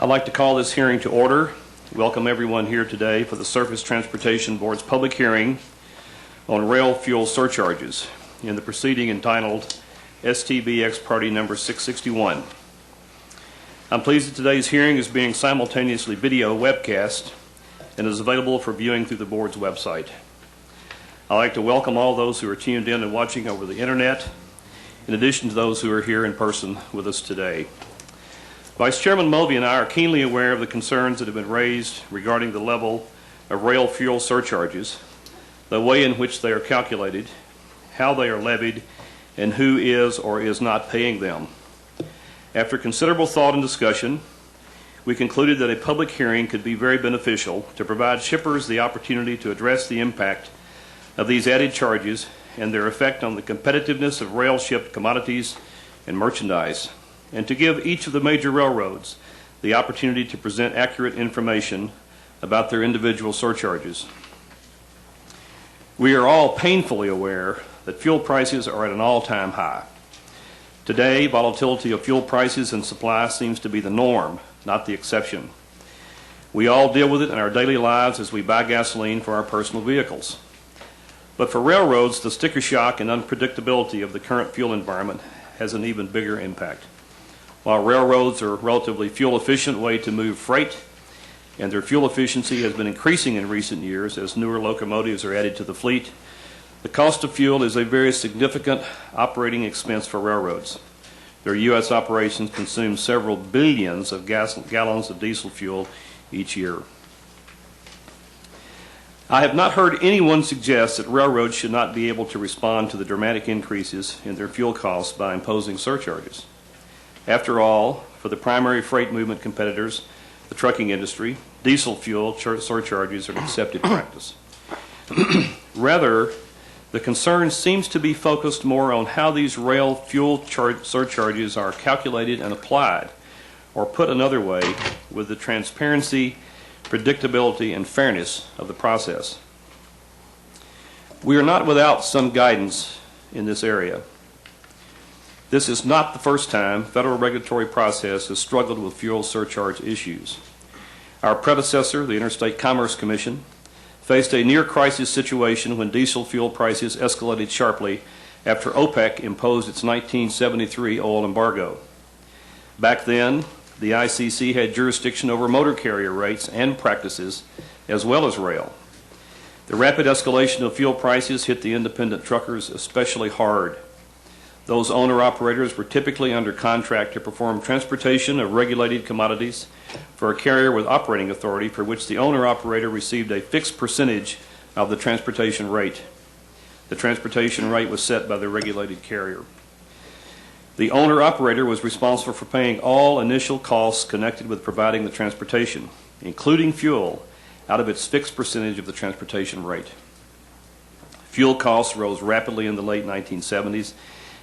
I'd like to call this hearing to order. Welcome everyone here today for the Surface Transportation Board's public hearing on rail fuel surcharges in the proceeding entitled STB Ex Parte number 661. I'm pleased that today's hearing is being simultaneously video webcast and is available for viewing through the board's website. I'd like to welcome all those who are tuned in and watching over the internet, in addition to those who are here in person with us today. Vice Chairman Mulvey and I are keenly aware of the concerns that have been raised regarding the level of rail fuel surcharges, the way in which they are calculated, how they are levied, and who is or is not paying them. After considerable thought and discussion, we concluded that a public hearing could be very beneficial to provide shippers the opportunity to address the impact of these added charges and their effect on the competitiveness of rail-shipped commodities and merchandise, and to give each of the major railroads the opportunity to present accurate information about their individual surcharges. We are all painfully aware that fuel prices are at an all-time high. Today, volatility of fuel prices and supply seems to be the norm, not the exception. We all deal with it in our daily lives as we buy gasoline for our personal vehicles. But for railroads, the sticker shock and unpredictability of the current fuel environment has an even bigger impact. While railroads are a relatively fuel-efficient way to move freight, and their fuel efficiency has been increasing in recent years as newer locomotives are added to the fleet, the cost of fuel is a very significant operating expense for railroads. Their U.S. operations consume several billions of gallons of diesel fuel each year. I have not heard anyone suggest that railroads should not be able to respond to the dramatic increases in their fuel costs by imposing surcharges. After all, for the primary freight movement competitors, the trucking industry, diesel fuel surcharges are an accepted practice. Rather, the concern seems to be focused more on how these rail fuel surcharges are calculated and applied, or put another way, with the transparency, predictability, and fairness of the process. We are not without some guidance in this area. This is not the first time federal regulatory process has struggled with fuel surcharge issues. Our predecessor, the Interstate Commerce Commission, faced a near-crisis situation when diesel fuel prices escalated sharply after OPEC imposed its 1973 oil embargo. Back then, the ICC had jurisdiction over motor carrier rates and practices, as well as rail. The rapid escalation of fuel prices hit the independent truckers especially hard. Those owner-operators were typically under contract to perform transportation of regulated commodities for a carrier with operating authority for which the owner-operator received a fixed percentage of the transportation rate. The transportation rate was set by the regulated carrier. The owner-operator was responsible for paying all initial costs connected with providing the transportation, including fuel, out of its fixed percentage of the transportation rate. Fuel costs rose rapidly in the late 1970s,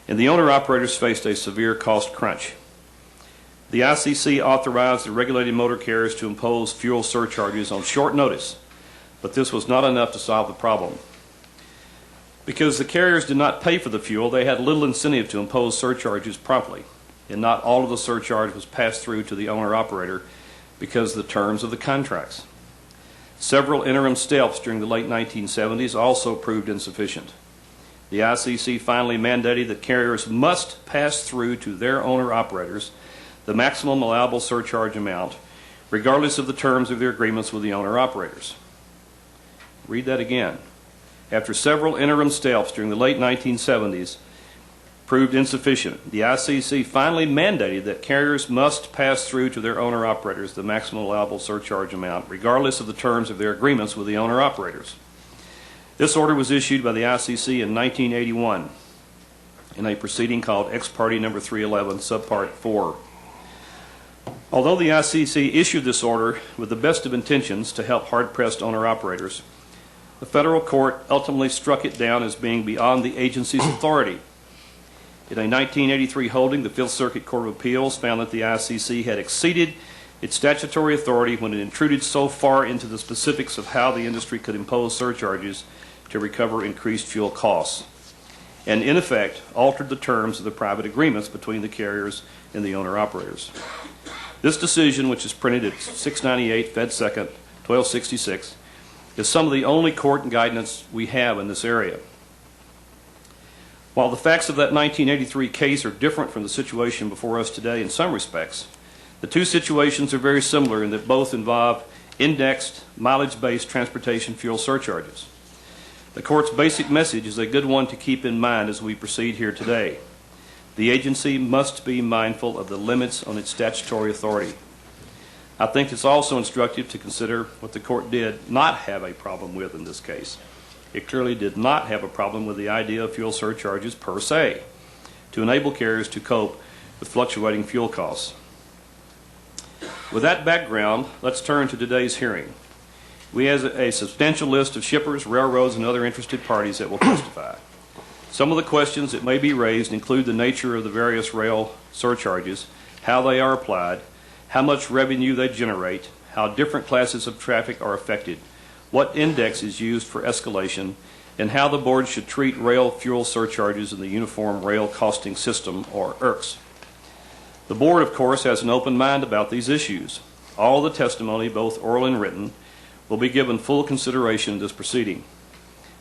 and the owner-operators faced a severe cost crunch. The ICC authorized the regulated motor carriers to impose fuel surcharges on short notice, but this was not enough to solve the problem. Because the carriers did not pay for the fuel, they had little incentive to impose surcharges promptly, and not all of the surcharge was passed through to the owner-operator because of the terms of the contracts. Several interim steps during the late 1970s also proved insufficient. The ICC finally mandated that carriers must pass through to their owner-operators the maximum allowable surcharge amount, regardless of the terms of their agreements with the owner-operators. Read that again. After several interim steps during the late 1970s proved insufficient, the ICC finally mandated that carriers must pass through to their owner-operators the maximum allowable surcharge amount, regardless of the terms of their agreements with the owner-operators. This order was issued by the ICC in 1981 in a proceeding called Ex Parte number 311, Subpart 4. Although the ICC issued this order with the best of intentions to help hard-pressed owner-operators, the federal court ultimately struck it down as being beyond the agency's authority. In a 1983 holding, the Fifth Circuit Court of Appeals found that the ICC had exceeded its statutory authority when it intruded so far into the specifics of how the industry could impose surcharges to recover increased fuel costs, and in effect altered the terms of the private agreements between the carriers and the owner-operators. This decision, which is printed at 698 Fed 2nd, 1266, is some of the only court guidance we have in this area. While the facts of that 1983 case are different from the situation before us today in some respects, the two situations are very similar in that both involve indexed, mileage-based transportation fuel surcharges. The Court's basic message is a good one to keep in mind as we proceed here today. The agency must be mindful of the limits on its statutory authority. I think it's also instructive to consider what the Court did not have a problem with in this case. It clearly did not have a problem with the idea of fuel surcharges per se, to enable carriers to cope with fluctuating fuel costs. With that background, let's turn to today's hearing. We have a substantial list of shippers, railroads, and other interested parties that will testify. Some of the questions that may be raised include the nature of the various rail surcharges, how they are applied, how much revenue they generate, how different classes of traffic are affected, what index is used for escalation, and how the board should treat rail fuel surcharges in the Uniform Rail Costing System, or IRCS. The board, of course, has an open mind about these issues. All the testimony, both oral and written, will be given full consideration in this proceeding.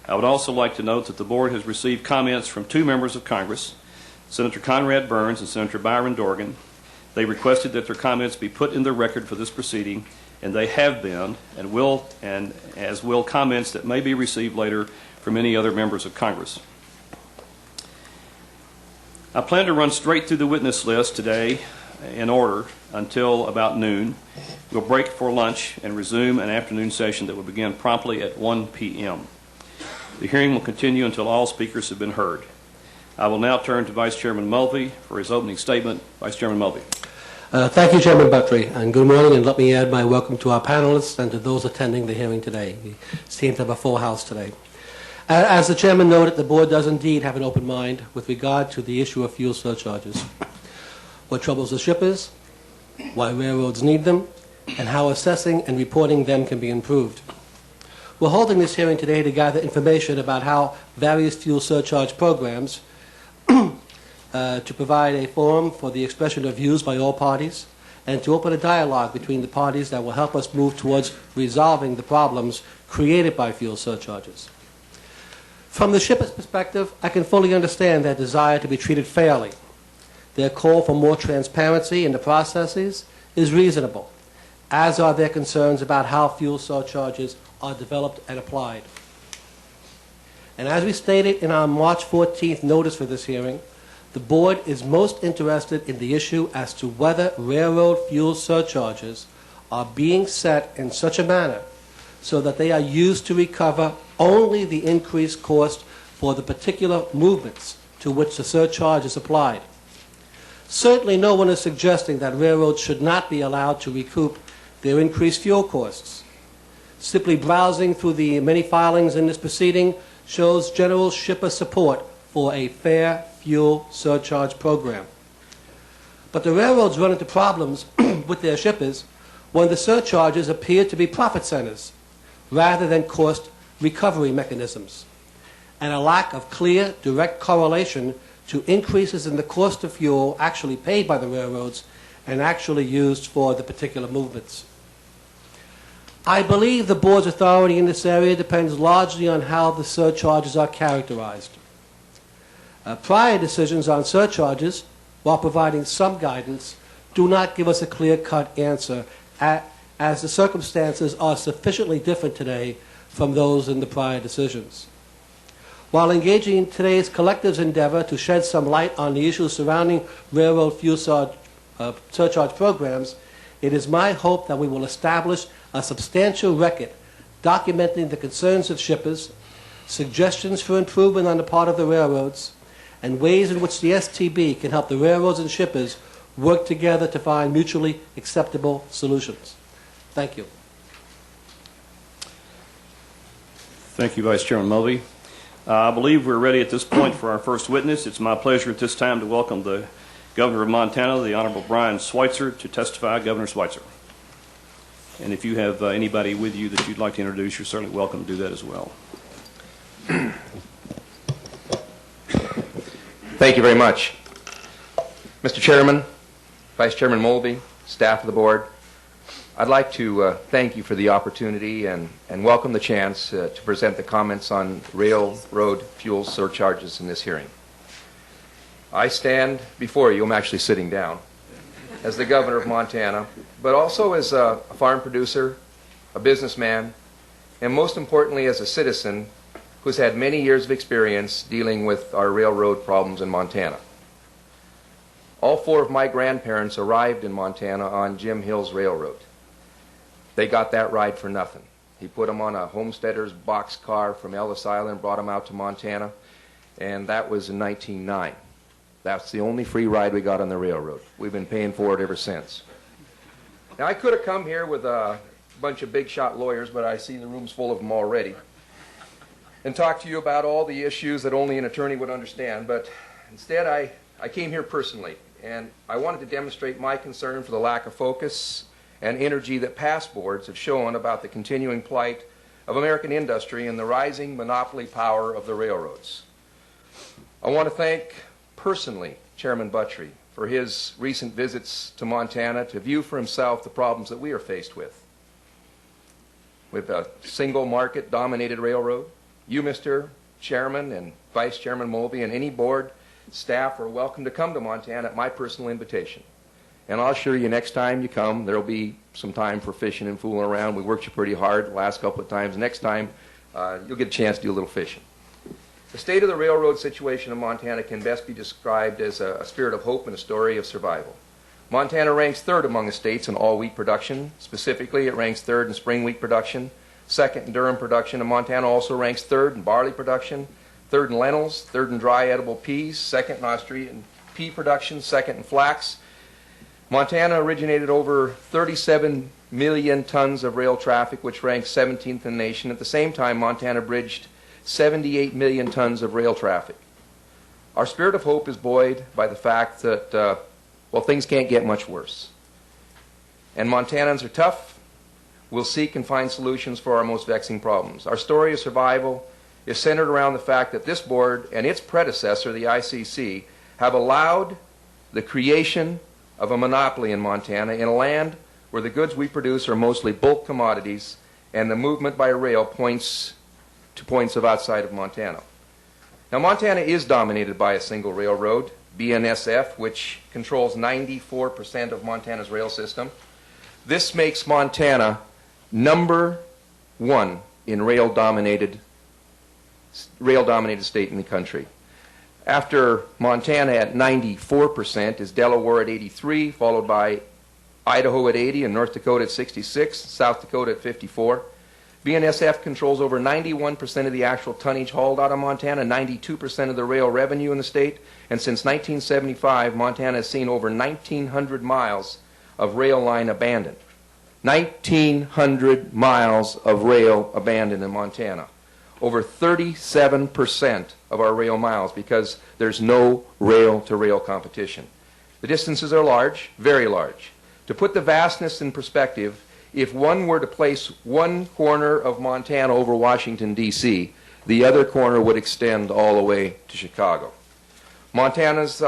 I would also like to note that the board has received comments from two members of Congress, Senator Conrad Burns and Senator Byron Dorgan. They requested that their comments be put in the record for this proceeding, and they have been, and as will comments that may be received later from any other members of Congress. I plan to run straight through the witness list today in order until about noon. We'll break for lunch and resume an afternoon session that will begin promptly at 1 p.m. The hearing will continue until all speakers have been heard. I will now turn to Vice Chairman Mulvey for his opening statement. Vice Chairman Mulvey. Thank you, Chairman Buckley, and good morning, and let me add my welcome to our panelists and to those attending the hearing today. We seem to have a full house today. As the Chairman noted, the Board does indeed have an open mind with regard to the issue of fuel surcharges, what troubles the shippers, why railroads need them, and how assessing and reporting them can be improved. We're holding this hearing today to gather information about how various fuel surcharge programs to provide a forum for the expression of views by all parties and to open a dialogue between the parties that will help us move towards resolving the problems created by fuel surcharges. From the shipper's perspective, I can fully understand their desire to be treated fairly. Their call for more transparency in the processes is reasonable, as are their concerns about how fuel surcharges are developed and applied. And as we stated in our March 14th notice for this hearing, the Board is most interested in the issue as to whether railroad fuel surcharges are being set in such a manner so that they are used to recover only the increased cost for the particular movements to which the surcharge is applied. Certainly no one is suggesting that railroads should not be allowed to recoup their increased fuel costs. Simply browsing through the many filings in this proceeding shows general shipper support for a fair fuel surcharge program. But the railroads run into problems with their shippers when the surcharges appear to be profit centers rather than cost recovery mechanisms, and a lack of clear, direct correlation to increases in the cost of fuel actually paid by the railroads and actually used for the particular movements. I believe the Board's authority in this area depends largely on how the surcharges are characterized. Prior decisions on surcharges, while providing some guidance, do not give us a clear-cut answer, as the circumstances are sufficiently different today from those in the prior decisions. While engaging in today's collective's endeavor to shed some light on the issues surrounding railroad fuel surcharge programs, it is my hope that we will establish a substantial record documenting the concerns of shippers, suggestions for improvement on the part of the railroads, and ways in which the STB can help the railroads and shippers work together to find mutually acceptable solutions. Thank you. Thank you, Vice Chairman Mulvey. I believe we're ready at this point for our first witness. It's my pleasure at this time to welcome the Governor of Montana, the Honorable Brian Schweitzer, to testify. Governor Schweitzer. And if you have anybody with you that you'd like to introduce, you're certainly welcome to do that as well. Thank you very much. Mr. Chairman, Vice Chairman Mulvey, staff of the board, I'd like to thank you for the opportunity and welcome the chance to present the comments on railroad fuel surcharges in this hearing. I stand before you, I'm actually sitting down, as the governor of Montana, but also as a farm producer, a businessman, and most importantly as a citizen who's had many years of experience dealing with our railroad problems in Montana. All four of my grandparents arrived in Montana on Jim Hill's railroad. They got that ride for nothing. He put them on a homesteader's boxcar from Ellis Island, brought them out to Montana, and that was in 1909. That's the only free ride we got on the railroad. We've been paying for it ever since. Now, I could have come here with a bunch of big shot lawyers, but I see the room's full of them already, and talk to you about all the issues that only an attorney would understand. But instead, I came here personally, and I wanted to demonstrate my concern for the lack of focus and energy that past boards have shown about the continuing plight of American industry and the rising monopoly power of the railroads. I want to thank personally Chairman Buttry for his recent visits to Montana to view for himself the problems that we are faced with. With a single market dominated railroad, you, Mr. Chairman, and Vice Chairman Mulvey, and any board staff are welcome to come to Montana at my personal invitation. And I'll assure you, next time you come, there'll be some time for fishing and fooling around. We worked you pretty hard the last couple of times. Next time, you'll get a chance to do a little fishing. The state of the railroad situation in Montana can best be described as a spirit of hope and a story of survival. Montana ranks third among the states in all wheat production. Specifically, it ranks third in spring wheat production, second in durum production, and Montana also ranks third in barley production, third in lentils, third in dry edible peas, second in Austrian pea production, second in flax. Montana originated over 37 million tons of rail traffic, which ranks 17th in the nation. At the same time, Montana bridged 78 million tons of rail traffic. Our spirit of hope is buoyed by the fact that, things can't get much worse. And Montanans are tough. We'll seek and find solutions for our most vexing problems. Our story of survival is centered around the fact that this board and its predecessor, the ICC, have allowed the creation of a monopoly in Montana in a land where the goods we produce are mostly bulk commodities and the movement by rail points to points of outside of Montana. Now, Montana is dominated by a single railroad, BNSF, which controls 94% of Montana's rail system. This makes Montana number one in rail-dominated state in the country. After Montana at 94% is Delaware at 83, followed by Idaho at 80 and North Dakota at 66, South Dakota at 54. BNSF controls over 91% of the actual tonnage hauled out of Montana, 92% of the rail revenue in the state, and since 1975, Montana has seen over 1,900 miles of rail line abandoned. 1,900 miles of rail abandoned in Montana. Over 37% of our rail miles because there's no rail-to-rail competition. The distances are large, very large. To put the vastness in perspective, if one were to place one corner of Montana over Washington, D.C., the other corner would extend all the way to Chicago. Montana's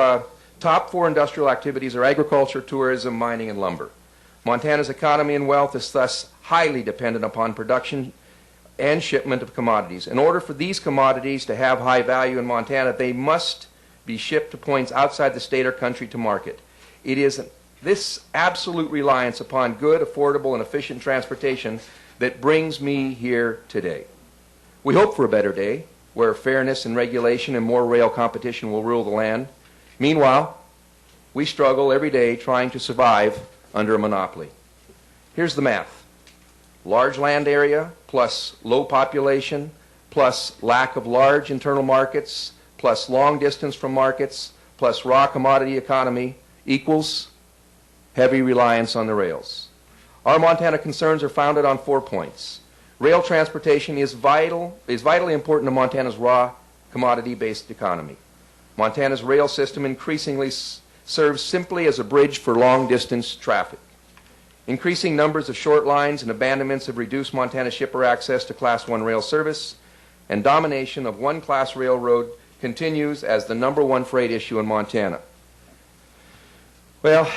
top four industrial activities are agriculture, tourism, mining, and lumber. Montana's economy and wealth is thus highly dependent upon production and shipment of commodities. In order for these commodities to have high value in Montana, they must be shipped to points outside the state or country to market. It is this absolute reliance upon good, affordable, and efficient transportation that brings me here today. We hope for a better day where fairness and regulation and more rail competition will rule the land. Meanwhile, we struggle every day trying to survive under a monopoly. Here's the math. Large land area plus low population plus lack of large internal markets plus long distance from markets plus raw commodity economy equals heavy reliance on the rails. Our Montana concerns are founded on 4 points. Rail transportation is vitally important to Montana's raw commodity-based economy. Montana's rail system increasingly serves simply as a bridge for long-distance traffic. Increasing numbers of short lines and abandonments have reduced Montana shipper access to Class 1 rail service, and domination of one-class railroad continues as the #1 freight issue in Montana. Well,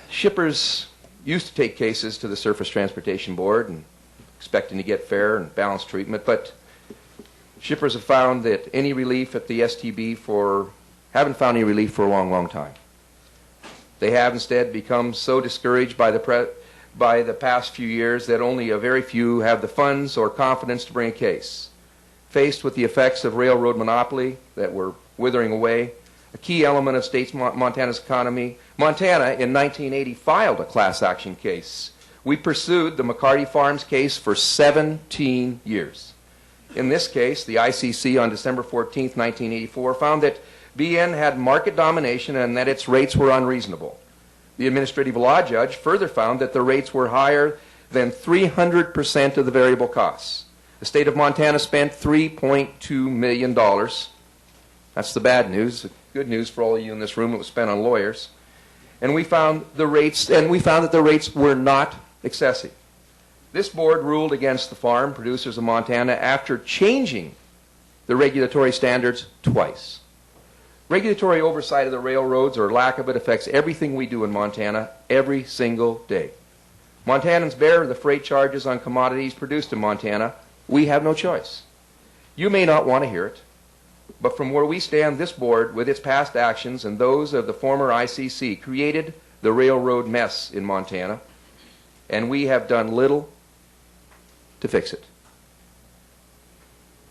shippers used to take cases to the Surface Transportation Board and expecting to get fair and balanced treatment, but shippers have found that any relief at the STB haven't found any relief for a long, long time. They have instead become so discouraged by the past few years that only a very few have the funds or confidence to bring a case. Faced with the effects of railroad monopoly that were withering away, a key element of Montana's economy, Montana in 1980 filed a class action case. We pursued the McCarty Farms case for 17 years. In this case, the ICC on December 14, 1984, found that BN had market domination and that its rates were unreasonable. The administrative law judge further found that the rates were higher than 300% of the variable costs. The state of Montana spent $3.2 million. That's the bad news. The good news for all of you in this room, it was spent on lawyers. And we found that the rates were not excessive. This board ruled against the farm producers of Montana after changing the regulatory standards twice. Regulatory oversight of the railroads, or lack of it, affects everything we do in Montana every single day. Montanans bear the freight charges on commodities produced in Montana. We have no choice. You may not want to hear it, but from where we stand, this board, with its past actions and those of the former ICC, created the railroad mess in Montana, and we have done little to fix it.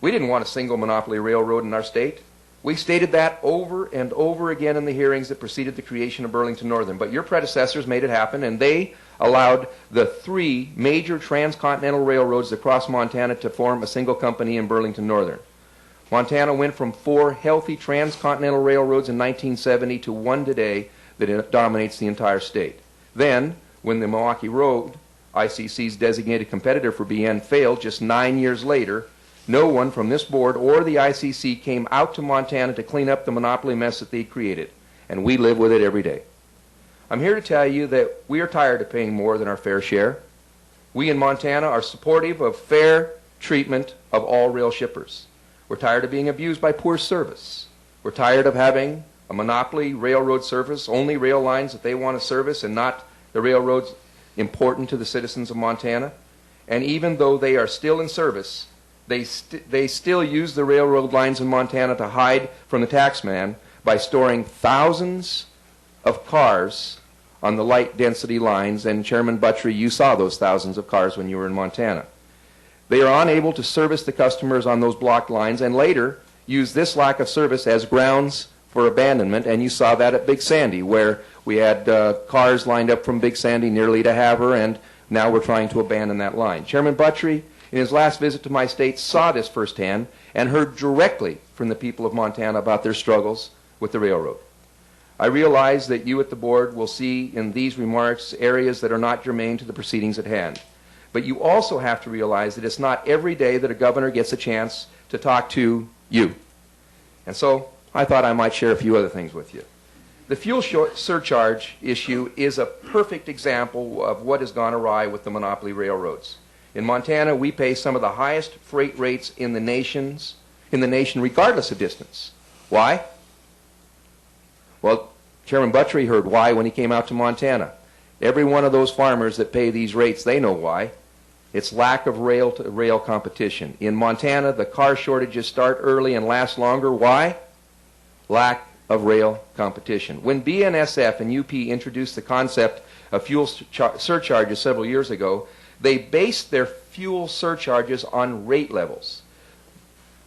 We didn't want a single monopoly railroad in our state. We stated that over and over again in the hearings that preceded the creation of Burlington Northern, but your predecessors made it happen, and they allowed the three major transcontinental railroads across Montana to form a single company in Burlington Northern. Montana went from 4 healthy transcontinental railroads in 1970 to 1 today that dominates the entire state. Then, when the Milwaukee Road, ICC's designated competitor for BN, failed just 9 years later, no one from this board or the ICC came out to Montana to clean up the monopoly mess that they created, and we live with it every day. I'm here to tell you that we are tired of paying more than our fair share. We in Montana are supportive of fair treatment of all rail shippers. We're tired of being abused by poor service. We're tired of having a monopoly railroad service, only rail lines that they want to service and not the railroads important to the citizens of Montana. And even though they are still in service, they still use the railroad lines in Montana to hide from the taxman by storing thousands of cars on the light density lines, and Chairman Buttrey, you saw those thousands of cars when you were in Montana. They are unable to service the customers on those blocked lines and later use this lack of service as grounds for abandonment, and you saw that at Big Sandy, where we had cars lined up from Big Sandy nearly to Havre, and now we're trying to abandon that line. Chairman Buttrey, in his last visit to my state, saw this firsthand and heard directly from the people of Montana about their struggles with the railroad. I realize that you at the board will see in these remarks areas that are not germane to the proceedings at hand. But you also have to realize that it's not every day that a governor gets a chance to talk to you. And so I thought I might share a few other things with you. The fuel surcharge issue is a perfect example of what has gone awry with the monopoly railroads. In Montana, we pay some of the highest freight rates in the nation regardless of distance. Why? Well, Chairman Buttrey heard why when he came out to Montana. Every one of those farmers that pay these rates, they know why. It's lack of rail-to-rail competition. In Montana, the car shortages start early and last longer. Why? Lack of rail competition. When BNSF and UP introduced the concept of fuel surcharges several years ago, they based their fuel surcharges on rate levels.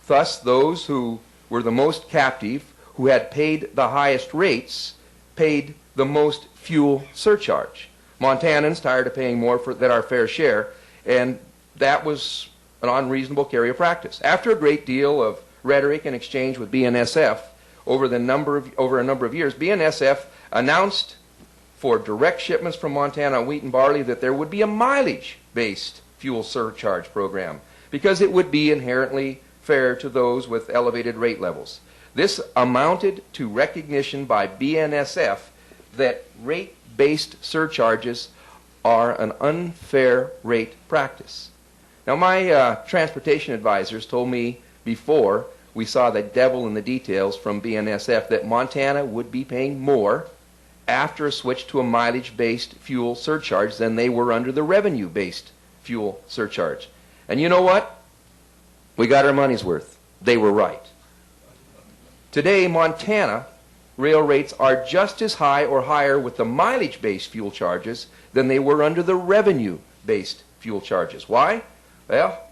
Thus, those who were the most captive, who had paid the highest rates, paid the most fuel surcharge. Montanans tired of paying more than our fair share, and that was an unreasonable carrier practice. After a great deal of rhetoric and exchange with BNSF over a number of years, BNSF announced for direct shipments from Montana on wheat and barley that there would be a mileage-based fuel surcharge program because it would be inherently fair to those with elevated rate levels. This amounted to recognition by BNSF that rate-based surcharges are an unfair rate practice. Now, my transportation advisors told me before we saw the devil in the details from BNSF that Montana would be paying more after a switch to a mileage-based fuel surcharge than they were under the revenue-based fuel surcharge. And you know what? We got our money's worth. They were right. Today, Montana rail rates are just as high or higher with the mileage-based fuel charges than they were under the revenue-based fuel charges. Why? Well,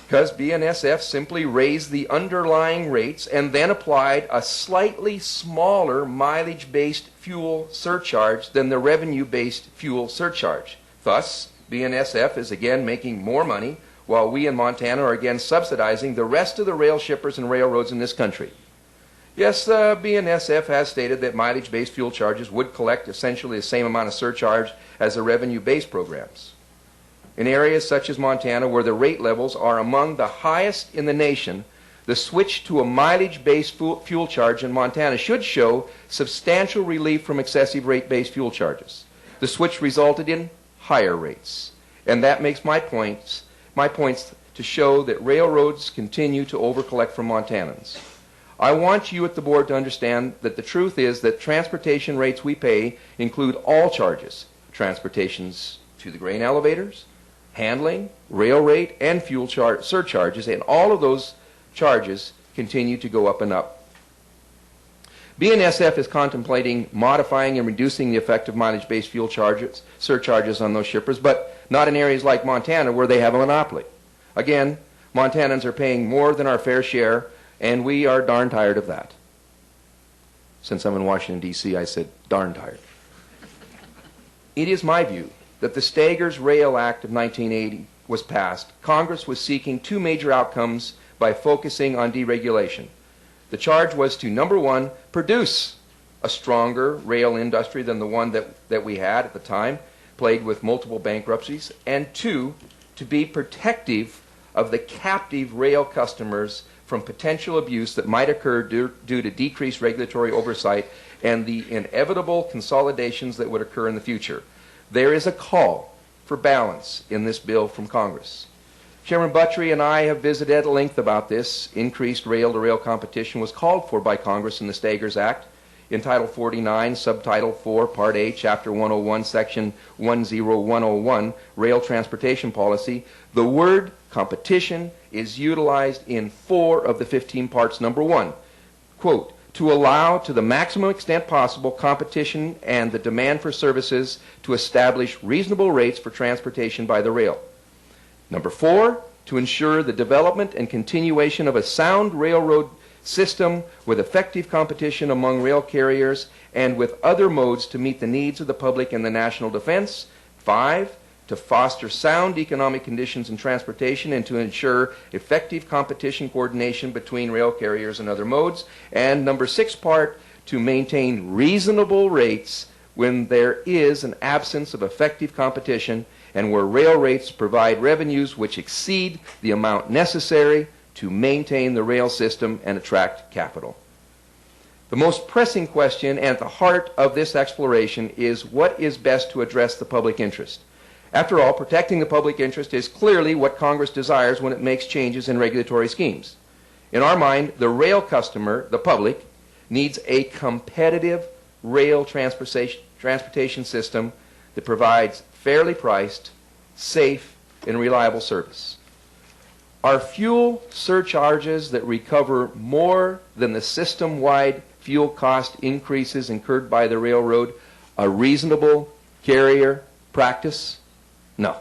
because BNSF simply raised the underlying rates and then applied a slightly smaller mileage-based fuel surcharge than the revenue-based fuel surcharge. Thus, BNSF is again making more money, while we in Montana are again subsidizing the rest of the rail shippers and railroads in this country. Yes, BNSF has stated that mileage-based fuel charges would collect essentially the same amount of surcharge as the revenue-based programs. In areas such as Montana, where the rate levels are among the highest in the nation, the switch to a mileage-based fuel charge in Montana should show substantial relief from excessive rate-based fuel charges. The switch resulted in higher rates. And that makes my points to show that railroads continue to overcollect from Montanans. I want you at the board to understand that the truth is that transportation rates we pay include all charges, transportations to the grain elevators, handling, rail rate, and fuel surcharges, and all of those charges continue to go up and up. BNSF is contemplating modifying and reducing the effect of mileage-based fuel surcharges on those shippers, but not in areas like Montana where they have a monopoly. Again, Montanans are paying more than our fair share, and we are darn tired of that. Since I'm in Washington, D.C., I said darn tired. It is my view that the Staggers Rail Act of 1980 was passed. Congress was seeking two major outcomes by focusing on deregulation. The charge was to, number one, produce a stronger rail industry than the one that we had at the time, plagued with multiple bankruptcies, and two, to be protective of the captive rail customers from potential abuse that might occur due to decreased regulatory oversight and the inevitable consolidations that would occur in the future. There is a call for balance in this bill from Congress. Chairman Buttry and I have visited at length about this. Increased rail-to-rail competition was called for by Congress in the Staggers Act. In Title 49, Subtitle 4, Part A, Chapter 101, Section 10101, Rail Transportation Policy, the word competition is utilized in 4 of the 15 parts. Number 1, quote, to allow to the maximum extent possible competition and the demand for services to establish reasonable rates for transportation by the rail. Number 4, to ensure the development and continuation of a sound railroad system with effective competition among rail carriers and with other modes to meet the needs of the public and the national defense. 5, to foster sound economic conditions in transportation and to ensure effective competition coordination between rail carriers and other modes. And number 6 part, to maintain reasonable rates when there is an absence of effective competition and where rail rates provide revenues which exceed the amount necessary to maintain the rail system and attract capital. The most pressing question at the heart of this exploration is what is best to address the public interest. After all, protecting the public interest is clearly what Congress desires when it makes changes in regulatory schemes. In our mind, the rail customer, the public, needs a competitive rail transportation system that provides fairly priced, safe, and reliable service. Are fuel surcharges that recover more than the system-wide fuel cost increases incurred by the railroad a reasonable carrier practice? No.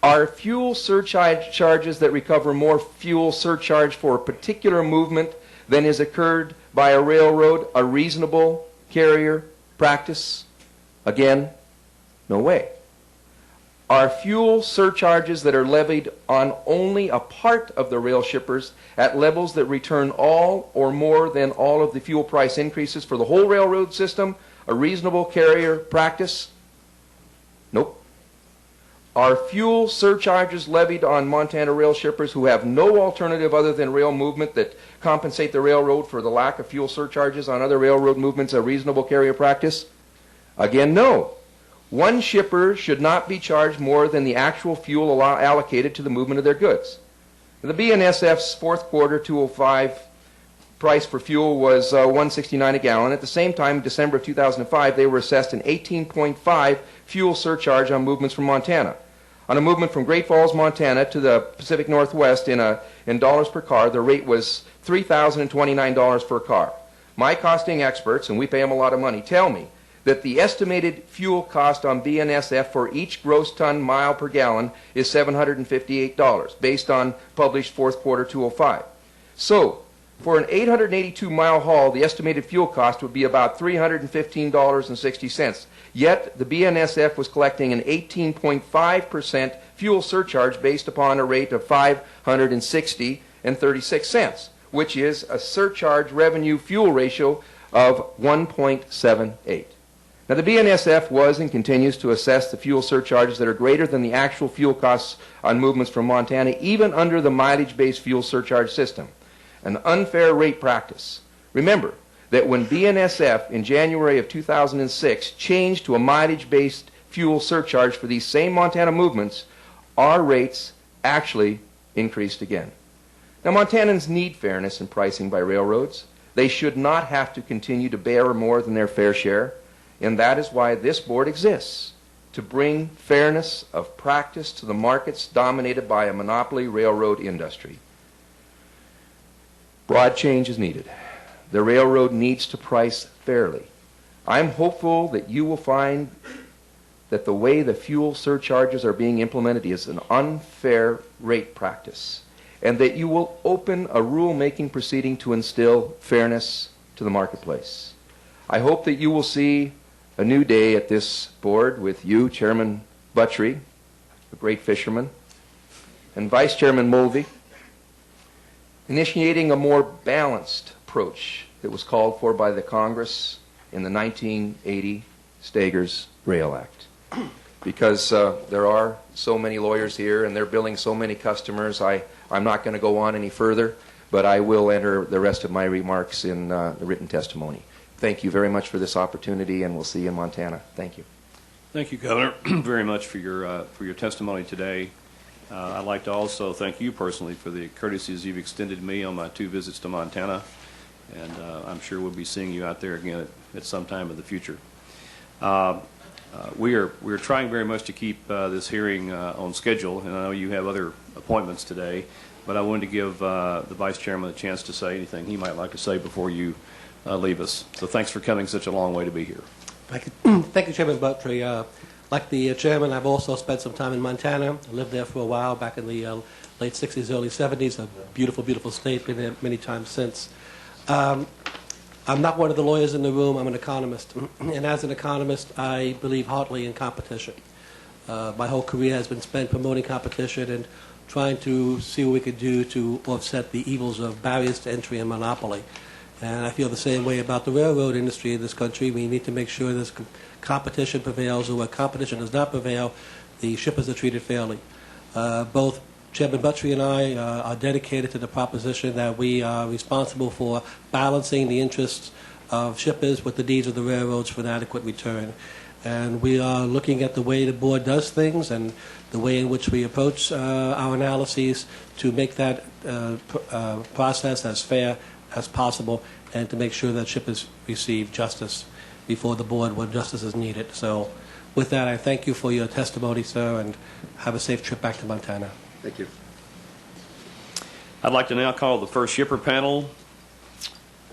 Are fuel surcharges that recover more fuel surcharge for a particular movement than is occurred by a railroad a reasonable carrier practice? Again, no way. Are fuel surcharges that are levied on only a part of the rail shippers at levels that return all or more than all of the fuel price increases for the whole railroad system a reasonable carrier practice? Nope. Are fuel surcharges levied on Montana rail shippers who have no alternative other than rail movement that compensate the railroad for the lack of fuel surcharges on other railroad movements a reasonable carrier practice? Again, no. One shipper should not be charged more than the actual fuel allocated to the movement of their goods. The BNSF's fourth quarter 2005 price for fuel was $1.69 a gallon. At the same time, in December of 2005, they were assessed an 18.5 fuel surcharge on movements from Montana. On a movement from Great Falls, Montana to the Pacific Northwest in dollars per car, the rate was $3,029 per car. My costing experts, and we pay them a lot of money, tell me that the estimated fuel cost on BNSF for each gross ton mile per gallon is $758, based on published fourth quarter 2005. So, for an 882-mile haul, the estimated fuel cost would be about $315.60. Yet, the BNSF was collecting an 18.5% fuel surcharge based upon a rate of $560.36, which is a surcharge revenue fuel ratio of 1.78. Now, the BNSF was and continues to assess the fuel surcharges that are greater than the actual fuel costs on movements from Montana, even under the mileage-based fuel surcharge system. An unfair rate practice. Remember that when BNSF in January of 2006 changed to a mileage-based fuel surcharge for these same Montana movements, our rates actually increased again. Now, Montanans need fairness in pricing by railroads. They should not have to continue to bear more than their fair share, and that is why this board exists, to bring fairness of practice to the markets dominated by a monopoly railroad industry. Broad change is needed. The railroad needs to price fairly. I'm hopeful that you will find that the way the fuel surcharges are being implemented is an unfair rate practice, and that you will open a rule-making proceeding to instill fairness to the marketplace. I hope that you will see a new day at this board with you, Chairman Buttrey, a great fisherman, and Vice Chairman Mulvey, initiating a more balanced approach that was called for by the Congress in the 1980 Staggers Rail Act. Because there are so many lawyers here and they're billing so many customers, I'm not going to go on any further, but I will enter the rest of my remarks in the written testimony. Thank you very much for this opportunity, and we'll see you in Montana. Thank you. Thank you, Governor, very much for your testimony today. I'd like to also thank you personally for the courtesies you've extended to me on my 2 visits to Montana, and I'm sure we'll be seeing you out there again at some time in the future. We're trying very much to keep this hearing on schedule, and I know you have other appointments today, but I wanted to give the Vice Chairman a chance to say anything he might like to say before you leave us. So thanks for coming such a long way to be here. Thank you, Chairman Buttrey. Like the chairman, I've also spent some time in Montana. I lived there for a while back in the late 60s, early 70s. A beautiful, beautiful state. Been there many times since. I'm not one of the lawyers in the room. I'm an economist. And as an economist, I believe heartily in competition. My whole career has been spent promoting competition and trying to see what we could do to offset the evils of barriers to entry and monopoly. And I feel the same way about the railroad industry in this country. We need to make sure this competition prevails, or where competition does not prevail, the shippers are treated fairly. Both Chairman Buttrey and I are dedicated to the proposition that we are responsible for balancing the interests of shippers with the needs of the railroads for an adequate return. And we are looking at the way the board does things and the way in which we approach our analyses to make that process as fair as possible, and to make sure that shippers receive justice before the board when justice is needed. So with that, I thank you for your testimony, sir, and have a safe trip back to Montana. Thank you. I'd like to now call the first shipper panel,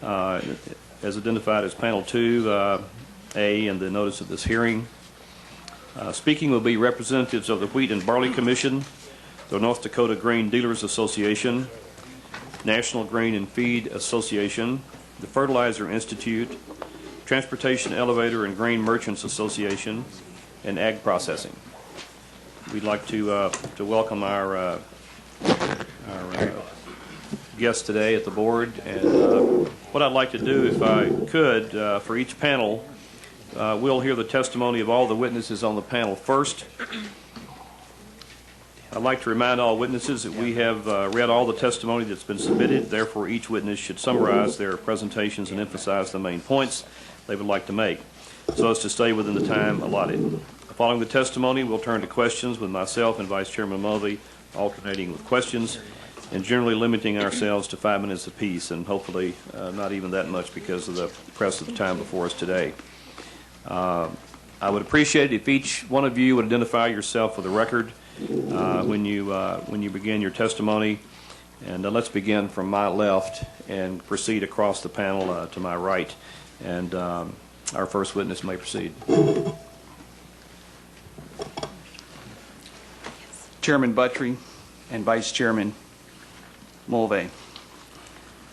as identified as Panel 2A in the notice of this hearing. Speaking will be representatives of the Wheat and Barley Commission, the North Dakota Grain Dealers Association, National Grain and Feed Association, the Fertilizer Institute, Transportation Elevator and Grain Merchants Association, and Ag Processing. We'd like to welcome our guests today at the board, and what I'd like to do, if I could, for each panel, we'll hear the testimony of all the witnesses on the panel first. I'd like to remind all witnesses that we have read all the testimony that's been submitted. Therefore, each witness should summarize their presentations and emphasize the main points they would like to make, so as to stay within the time allotted. Following the testimony, we'll turn to questions with myself and Vice Chairman Mulvey alternating with questions. and generally limiting ourselves to 5 minutes apiece, and hopefully not even that much because of the press of the time before us today. I would appreciate it if each one of you would identify yourself for the record when you begin your testimony. And let's begin from my left and proceed across the panel to my right. And our first witness may proceed. Chairman Buttry and Vice Chairman Mulvey.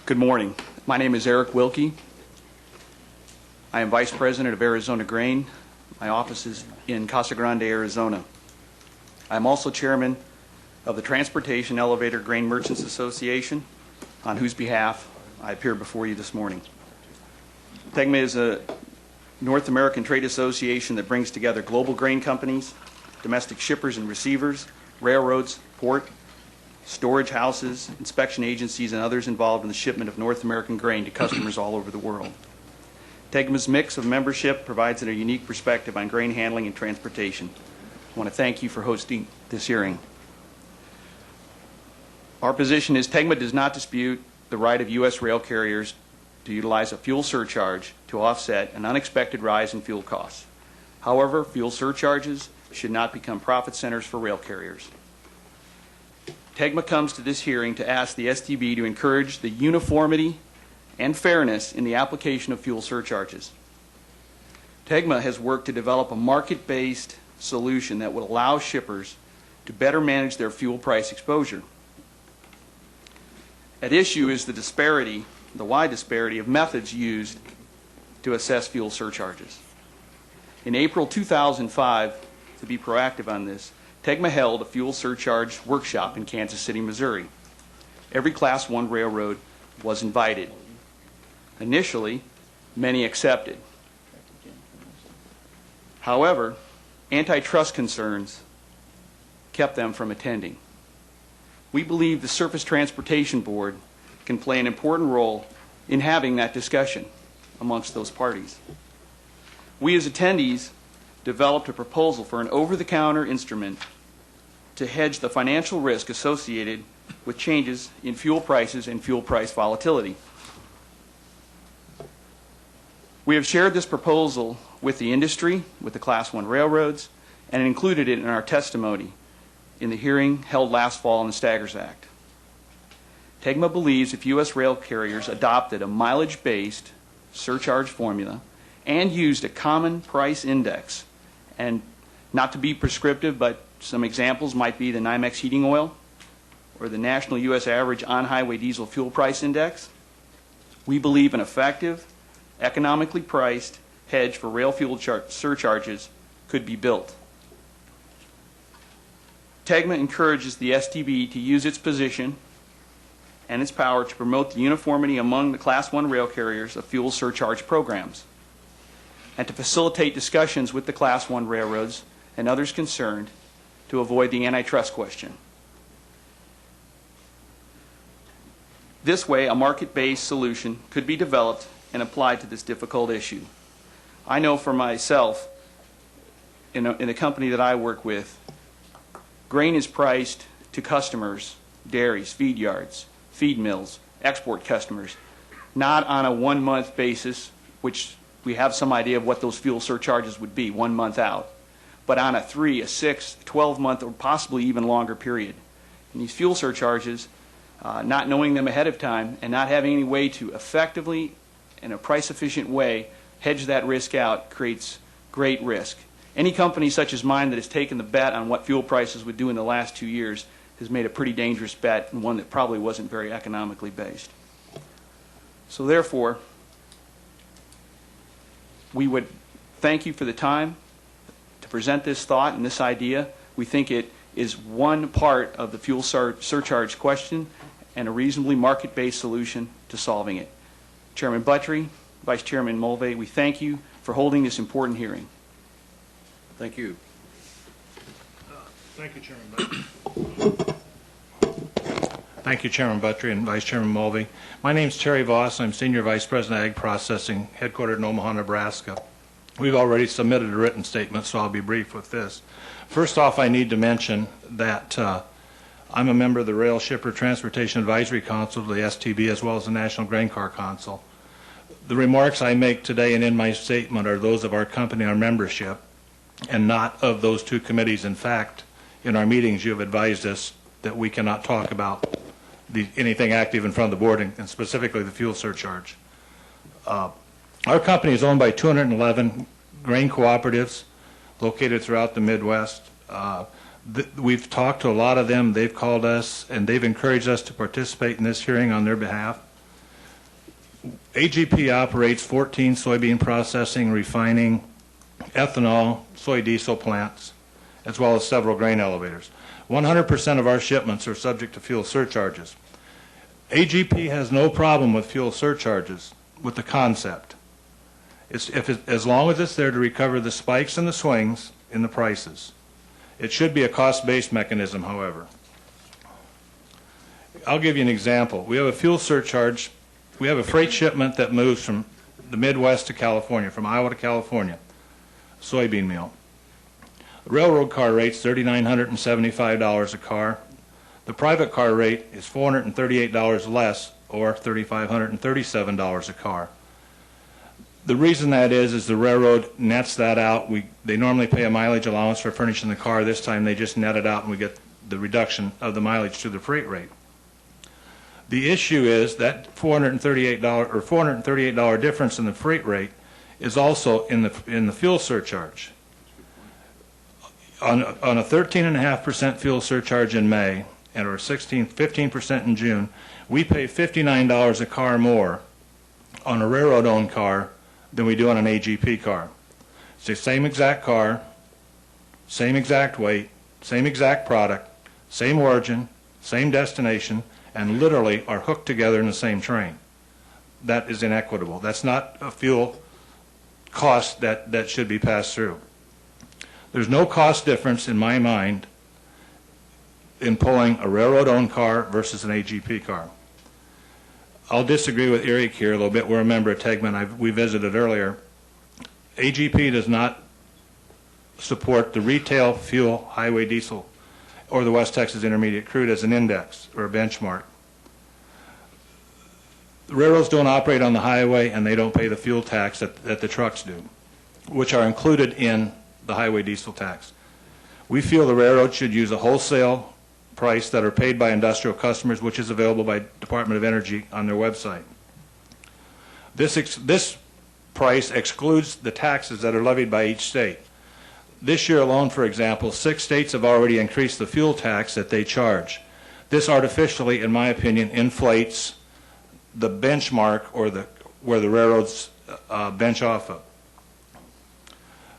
Good morning. My name is Eric Wilkie. I am Vice President of Arizona Grain. My office is in Casa Grande, Arizona. I am also Chairman of the Transportation Elevator Grain Merchants Association, on whose behalf I appear before you this morning. TEGMA is a North American trade association that brings together global grain companies, domestic shippers and receivers, railroads, port, storage houses, inspection agencies, and others involved in the shipment of North American grain to customers all over the world. TEGMA's mix of membership provides a unique perspective on grain handling and transportation. I want to thank you for hosting this hearing. Our position is TEGMA does not dispute the right of U.S. rail carriers to utilize a fuel surcharge to offset an unexpected rise in fuel costs. However, fuel surcharges should not become profit centers for rail carriers. TEGMA comes to this hearing to ask the STB to encourage the uniformity and fairness in the application of fuel surcharges. TEGMA has worked to develop a market-based solution that will allow shippers to better manage their fuel price exposure. At issue is the disparity, the wide disparity of methods used to assess fuel surcharges. In April 2005, to be proactive on this, TEGMA held a fuel surcharge workshop in Kansas City, Missouri. Every Class I railroad was invited. Initially, many accepted. However, antitrust concerns kept them from attending. We believe the Surface Transportation Board can play an important role in having that discussion amongst those parties. We as attendees developed a proposal for an over-the-counter instrument to hedge the financial risk associated with changes in fuel prices and fuel price volatility. We have shared this proposal with the industry, with the Class I railroads, and included it in our testimony in the hearing held last fall on the Staggers Act. TEGMA believes if U.S. rail carriers adopted a mileage-based surcharge formula and used a common price index, and not to be prescriptive, but some examples might be the NYMEX heating oil or the National U.S. Average on-highway diesel fuel price index, we believe an effective, economically priced hedge for rail fuel surcharges could be built. TEGMA encourages the STB to use its position and its power to promote the uniformity among the Class I rail carriers of fuel surcharge programs, and to facilitate discussions with the Class I railroads and others concerned to avoid the antitrust question. This way, a market-based solution could be developed and applied to this difficult issue. I know for myself, in a company that I work with, grain is priced to customers, dairies, feed yards, feed mills, export customers, not on a 1-month basis, which we have some idea of what those fuel surcharges would be 1 month out, but on a 3, a 6, 12-month, or possibly even longer period. And these fuel surcharges, not knowing them ahead of time and not having any way to effectively, in a price-efficient way, hedge that risk out creates great risk. Any company such as mine that has taken the bet on what fuel prices would do in the last 2 years has made a pretty dangerous bet, and one that probably wasn't very economically based. So therefore, we would thank you for the time to present this thought and this idea. We think it is one part of the fuel surcharge question and a reasonably market-based solution to solving it. Chairman Buttry, Vice Chairman Mulvey, we thank you for holding this important hearing. Thank you. Thank you, Chairman Buttry. Thank you, Chairman Buttry and Vice Chairman Mulvey. My name is Terry Voss. I'm Senior Vice President of Ag Processing, headquartered in Omaha, Nebraska. We've already submitted a written statement, so I'll be brief with this. First off, I need to mention that I'm a member of the Rail Shipper Transportation Advisory Council, the STB, as well as the National Grain Car Council. The remarks I make today and in my statement are those of our company, our membership, and not of those two committees. In fact, in our meetings, you have advised us that we cannot talk about anything active in front of the board, and specifically the fuel surcharge. Our company is owned by 211 grain cooperatives located throughout the Midwest. We've talked to a lot of them. They've called us, and they've encouraged us to participate in this hearing on their behalf. AGP operates 14 soybean processing, refining, ethanol, soy diesel plants, as well as several grain elevators. 100% of our shipments are subject to fuel surcharges. AGP has no problem with fuel surcharges, with the concept. As long as it's there to recover the spikes and the swings in the prices. It should be a cost-based mechanism, however. I'll give you an example. We have a fuel surcharge. We have a freight shipment that moves from the Midwest to California, from Iowa to California, soybean meal. The railroad car rate's $3,975 a car. The private car rate is $438 less, or $3,537 a car. The reason that is the railroad nets that out. They normally pay a mileage allowance for furnishing the car. This time they just net it out and we get the reduction of the mileage to the freight rate. The issue is that $438 difference in the freight rate is also in the fuel surcharge. On a 13.5% fuel surcharge in May and or 15% in June, we pay $59 a car more on a railroad-owned car than we do on an AGP car. It's the same exact car, same exact weight, same exact product, same origin, same destination, and literally are hooked together in the same train. That is inequitable. That's not a fuel cost that should be passed through. There's no cost difference in my mind in pulling a railroad-owned car versus an AGP car. I'll disagree with Eric here a little bit. We're a member of Tegman. We visited earlier. AGP does not support the retail fuel highway diesel or the West Texas Intermediate crude as an index or a benchmark. The railroads don't operate on the highway and they don't pay the fuel tax that the trucks do, which are included in the highway diesel tax. We feel the railroad should use a wholesale price that are paid by industrial customers, which is available by Department of Energy on their website. This price excludes the taxes that are levied by each state. This year alone, for example, 6 states have already increased the fuel tax that they charge. This artificially, in my opinion, inflates the benchmark or where the railroads bench off of.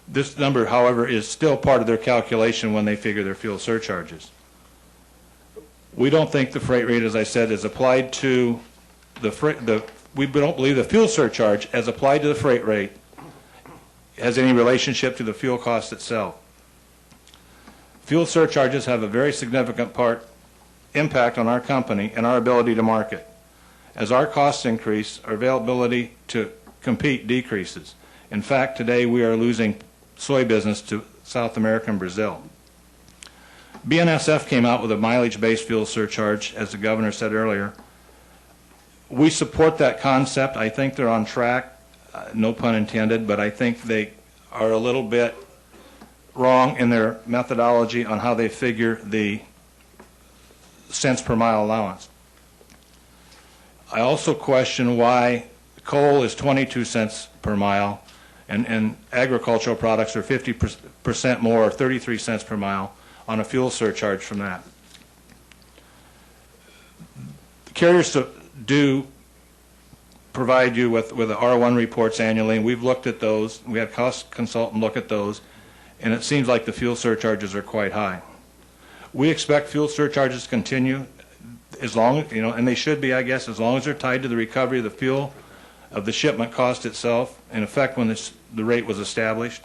This number, however, is still part of their calculation when they figure their fuel surcharges. We don't think the freight rate, as I said, is applied to we don't believe the fuel surcharge, as applied to the freight rate, has any relationship to the fuel cost itself. Fuel surcharges have a very significant impact on our company and our ability to market. As our costs increase, our availability to compete decreases. In fact, today we are losing soy business to South America and Brazil. BNSF came out with a mileage-based fuel surcharge, as the governor said earlier. We support that concept. I think they're on track, no pun intended, but I think they are a little bit wrong in their methodology on how they figure the cents per mile allowance. I also question why coal is 22 cents per mile and agricultural products are 50% more, or 33 cents per mile, on a fuel surcharge from that. The carriers do provide you with the R1 reports annually, and we've looked at those. We had a cost consultant look at those, and it seems like the fuel surcharges are quite high. We expect fuel charges to continue as long as, and they should be, I guess, as long as they're tied to the recovery of the fuel, of the shipment cost itself, in effect when the rate was established.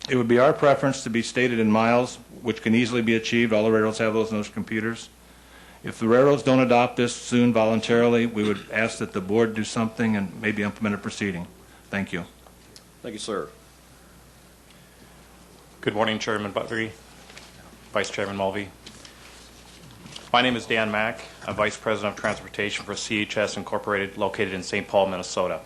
It would be our preference to be stated in miles, which can easily be achieved. All the railroads have those in those computers. If the railroads don't adopt this soon voluntarily, we would ask that the board do something and maybe implement a proceeding. Thank you. Thank you, sir. Good morning, Chairman Buttery, Vice Chairman Mulvey. My name is Dan Mack. I'm Vice President of Transportation for CHS Incorporated, located in St. Paul, Minnesota.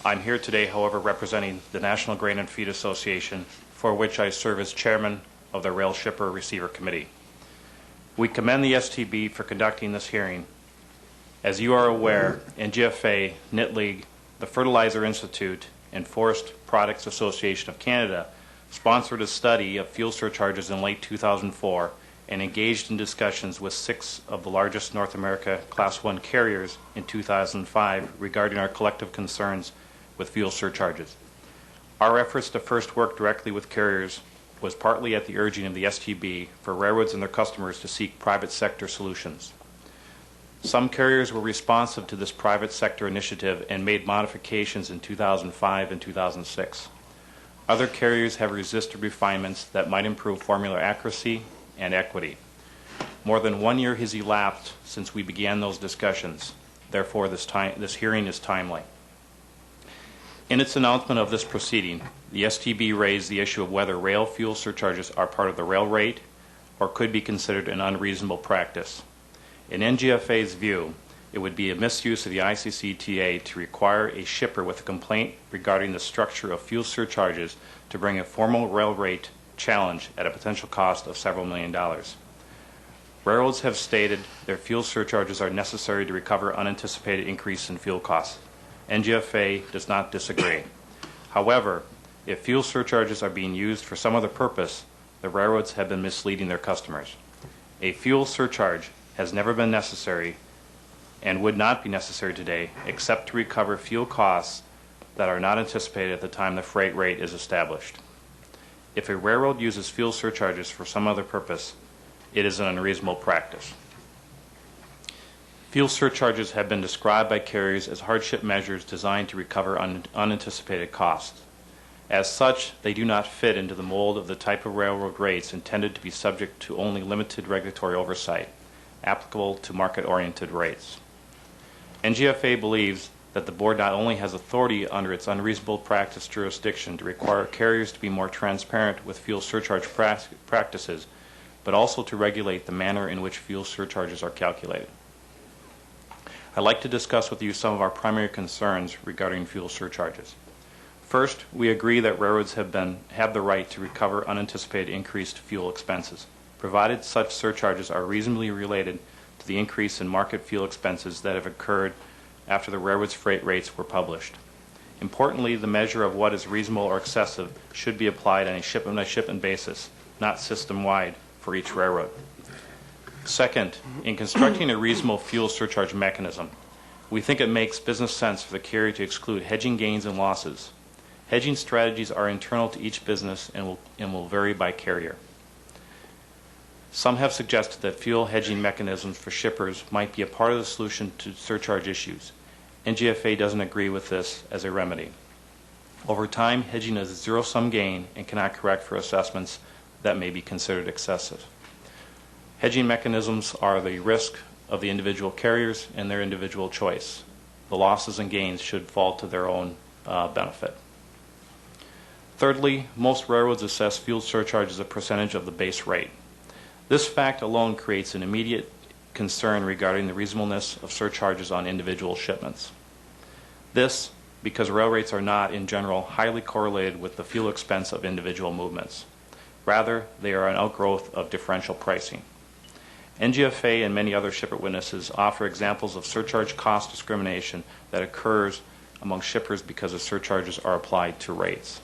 I'm here today, however, representing the National Grain and Feed Association, for which I serve as Chairman of the Rail Shipper Receiver Committee. We commend the STB for conducting this hearing. As you are aware, NGFA, Knit League, the Fertilizer Institute, and Forest Products Association of Canada sponsored a study of fuel surcharges in late 2004 and engaged in discussions with 6 of the largest North America Class 1 carriers in 2005 regarding our collective concerns with fuel surcharges. Our efforts to first work directly with carriers was partly at the urging of the STB for railroads and their customers to seek private sector solutions. Some carriers were responsive to this private sector initiative and made modifications in 2005 and 2006. Other carriers have resisted refinements that might improve formula accuracy and equity. More than 1 year has elapsed since we began those discussions. Therefore, this hearing is timely. In its announcement of this proceeding, the STB raised the issue of whether rail fuel surcharges are part of the rail rate or could be considered an unreasonable practice. In NGFA's view, it would be a misuse of the ICCTA to require a shipper with a complaint regarding the structure of fuel surcharges to bring a formal rail rate challenge at a potential cost of several $1 million. Railroads have stated their fuel surcharges are necessary to recover unanticipated increase in fuel costs. NGFA does not disagree. However, if fuel surcharges are being used for some other purpose, the railroads have been misleading their customers. A fuel surcharge has never been necessary and would not be necessary today except to recover fuel costs that are not anticipated at the time the freight rate is established. If a railroad uses fuel surcharges for some other purpose, it is an unreasonable practice. Fuel surcharges have been described by carriers as hardship measures designed to recover unanticipated costs. As such, they do not fit into the mold of the type of railroad rates intended to be subject to only limited regulatory oversight, applicable to market-oriented rates. NGFA believes that the board not only has authority under its unreasonable practice jurisdiction to require carriers to be more transparent with fuel surcharge practices, but also to regulate the manner in which fuel surcharges are calculated. I'd like to discuss with you some of our primary concerns regarding fuel surcharges. First, we agree that railroads have the right to recover unanticipated increased fuel expenses, provided such surcharges are reasonably related to the increase in market fuel expenses that have occurred after the railroad's freight rates were published. Importantly, the measure of what is reasonable or excessive should be applied on a shipment-by-shipment basis, not system-wide for each railroad. Second, in constructing a reasonable fuel surcharge mechanism, we think it makes business sense for the carrier to exclude hedging gains and losses. Hedging strategies are internal to each business and will vary by carrier. Some have suggested that fuel hedging mechanisms for shippers might be a part of the solution to surcharge issues. NGFA doesn't agree with this as a remedy. Over time, hedging is a zero-sum gain and cannot correct for assessments that may be considered excessive. Hedging mechanisms are the risk of the individual carriers and their individual choice. The losses and gains should fall to their own benefit. Thirdly, most railroads assess fuel surcharge as a percentage of the base rate. This fact alone creates an immediate concern regarding the reasonableness of surcharges on individual shipments. This because rail rates are not, in general, highly correlated with the fuel expense of individual movements. Rather, they are an outgrowth of differential pricing. NGFA and many other shipper witnesses offer examples of surcharge cost discrimination that occurs among shippers because the surcharges are applied to rates.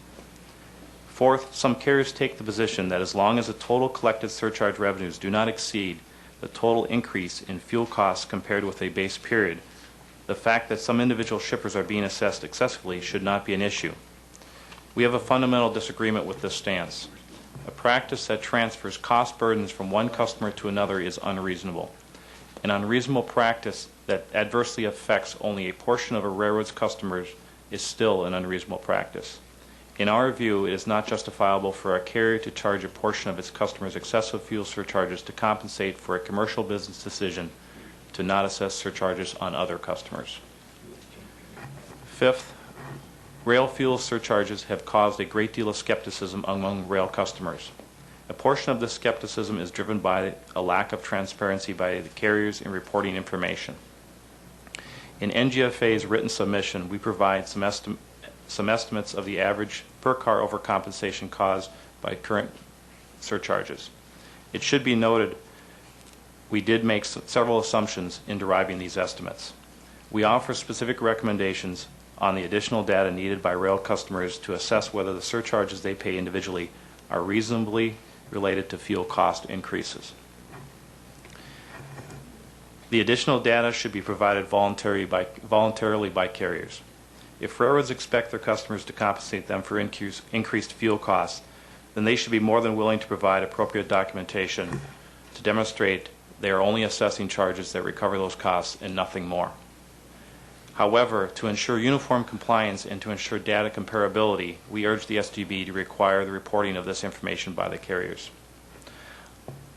Fourth, some carriers take the position that as long as the total collected surcharge revenues do not exceed the total increase in fuel costs compared with a base period, the fact that some individual shippers are being assessed excessively should not be an issue. We have a fundamental disagreement with this stance. A practice that transfers cost burdens from one customer to another is unreasonable. An unreasonable practice that adversely affects only a portion of a railroad's customers is still an unreasonable practice. In our view, it is not justifiable for a carrier to charge a portion of its customers' excessive fuel surcharges to compensate for a commercial business decision to not assess surcharges on other customers. Fifth, rail fuel surcharges have caused a great deal of skepticism among rail customers. A portion of this skepticism is driven by a lack of transparency by the carriers in reporting information. In NGFA's written submission, we provide some estimates of the average per-car overcompensation caused by current surcharges. It should be noted we did make several assumptions in deriving these estimates. We offer specific recommendations on the additional data needed by rail customers to assess whether the surcharges they pay individually are reasonably related to fuel cost increases. The additional data should be provided voluntarily by carriers. If railroads expect their customers to compensate them for increased fuel costs, then they should be more than willing to provide appropriate documentation to demonstrate they are only assessing charges that recover those costs and nothing more. However, to ensure uniform compliance and to ensure data comparability, we urge the STB to require the reporting of this information by the carriers.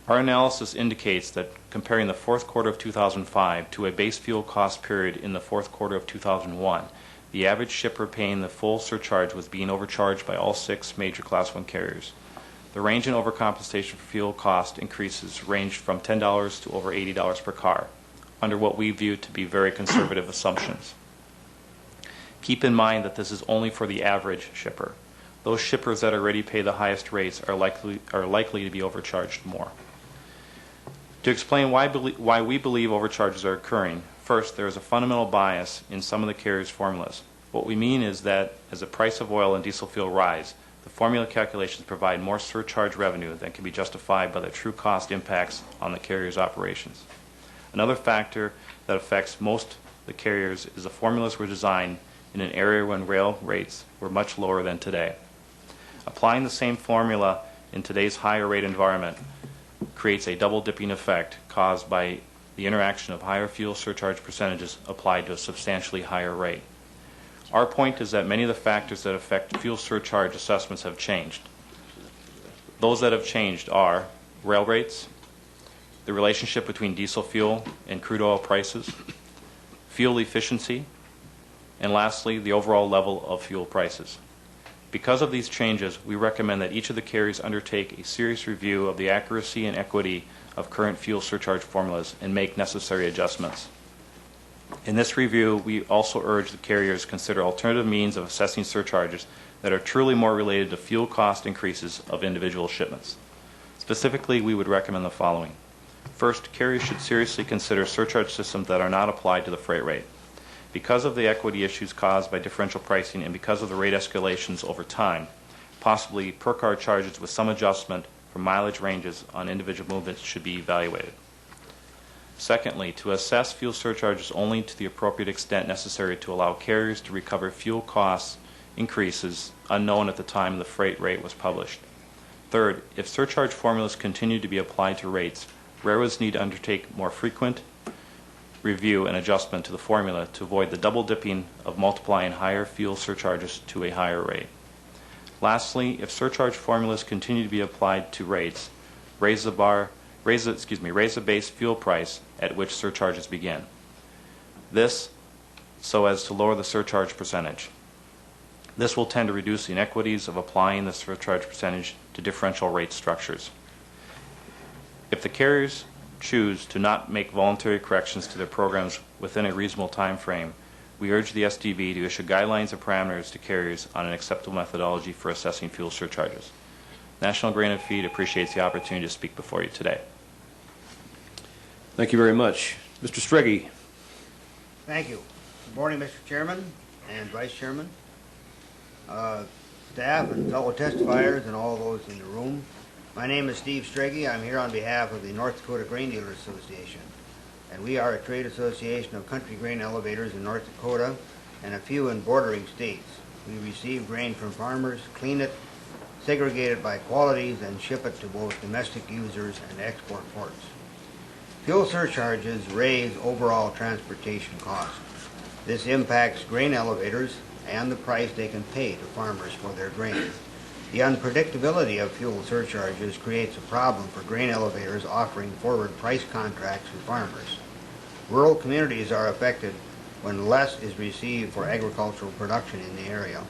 Our analysis indicates that comparing the fourth quarter of 2005 to a base fuel cost period in the fourth quarter of 2001, the average shipper paying the full surcharge was being overcharged by all 6 major Class I carriers. The range in overcompensation for fuel cost increases ranged from $10 to over $80 per car, under what we view to be very conservative assumptions. Keep in mind that this is only for the average shipper. Those shippers that already pay the highest rates are likely to be overcharged more. To explain why we believe overcharges are occurring, first, there is a fundamental bias in some of the carriers' formulas. What we mean is that as the price of oil and diesel fuel rise, the formula calculations provide more surcharge revenue than can be justified by the true cost impacts on the carrier's operations. Another factor that affects most the carriers is the formulas were designed in an area when rail rates were much lower than today. Applying the same formula in today's higher rate environment creates a double dipping effect caused by the interaction of higher fuel surcharge percentages applied to a substantially higher rate. Our point is that many of the factors that affect fuel surcharge assessments have changed. Those that have changed are rail rates, the relationship between diesel fuel and crude oil prices, fuel efficiency, and lastly, the overall level of fuel prices. Because of these changes, we recommend that each of the carriers undertake a serious review of the accuracy and equity of current fuel surcharge formulas and make necessary adjustments. In this review, we also urge the carriers to consider alternative means of assessing surcharges that are truly more related to fuel cost increases of individual shipments. Specifically, we would recommend the following. First, carriers should seriously consider surcharge systems that are not applied to the freight rate. Because of the equity issues caused by differential pricing and because of the rate escalations over time, possibly per-car charges with some adjustment for mileage ranges on individual movements should be evaluated. Secondly, to assess fuel surcharges only to the appropriate extent necessary to allow carriers to recover fuel costs increases unknown at the time the freight rate was published. Third, if surcharge formulas continue to be applied to rates, railroads need to undertake more frequent review and adjustment to the formula to avoid the double dipping of multiplying higher fuel surcharges to a higher rate. Lastly, if surcharge formulas continue to be applied to rates, raise the base fuel price at which surcharges begin. This so as to lower the surcharge percentage. This will tend to reduce the inequities of applying the surcharge percentage to differential rate structures. If the carriers choose to not make voluntary corrections to their programs within a reasonable time frame, we urge the STB to issue guidelines and parameters to carriers on an acceptable methodology for assessing fuel surcharges. National Grain and Feed appreciates the opportunity to speak before you today. Thank you very much. Mr. Strege. Thank you. Good morning, Mr. Chairman and Vice Chairman, staff and fellow testifiers and all those in the room. My name is Steve Strege. I'm here on behalf of the North Dakota Grain Dealers Association. And we are a trade association of country grain elevators in North Dakota and a few in bordering states. We receive grain from farmers, clean it, segregate it by qualities, and ship it to both domestic users and export ports. Fuel surcharges raise overall transportation costs. This impacts grain elevators and the price they can pay to farmers for their grain. The unpredictability of fuel surcharges creates a problem for grain elevators offering forward price contracts with farmers. Rural communities are affected when less is received for agricultural production in the area.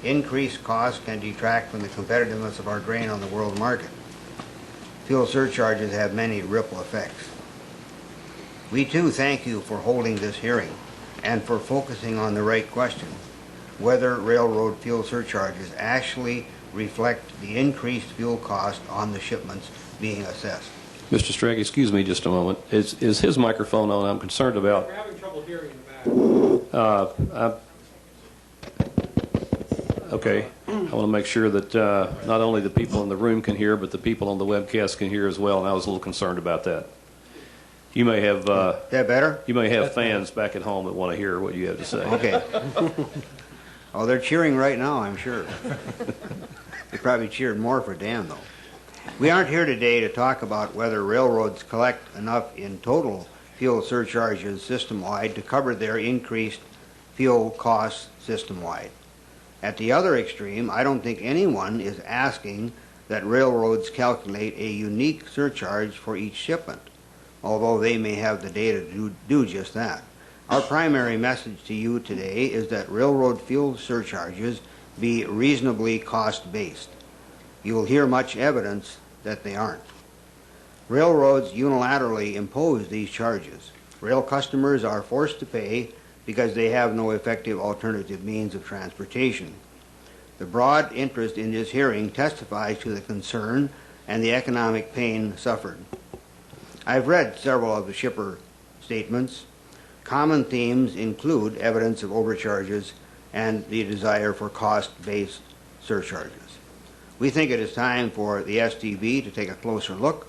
Increased costs can detract from the competitiveness of our grain on the world market. fuel surcharges have many ripple effects. We too thank you for holding this hearing and for focusing on the right question, whether railroad fuel surcharges actually reflect the increased fuel cost on the shipments being assessed. Mr. Strag, excuse me just a moment. Is his microphone on? I'm concerned about... We're having trouble hearing in the back. Okay. I want to make sure that not only the people in the room can hear, but the people on the webcast can hear as well, and I was a little concerned about that. You may have... Is that better? You may have fans back at home that want to hear what you have to say. Okay. Oh, they're cheering right now, I'm sure. They probably cheered more for Dan, though. We aren't here today to talk about whether railroads collect enough in total fuel surcharges system-wide to cover their increased fuel costs system-wide. At the other extreme, I don't think anyone is asking that railroads calculate a unique surcharge for each shipment, although they may have the data to do just that. Our primary message to you today is that railroad fuel surcharges be reasonably cost-based. You will hear much evidence that they aren't. Railroads unilaterally impose these charges. Rail customers are forced to pay because they have no effective alternative means of transportation. The broad interest in this hearing testifies to the concern and the economic pain suffered. I've read several of the shipper statements. Common themes include evidence of overcharges and the desire for cost-based surcharges. We think it is time for the STB to take a closer look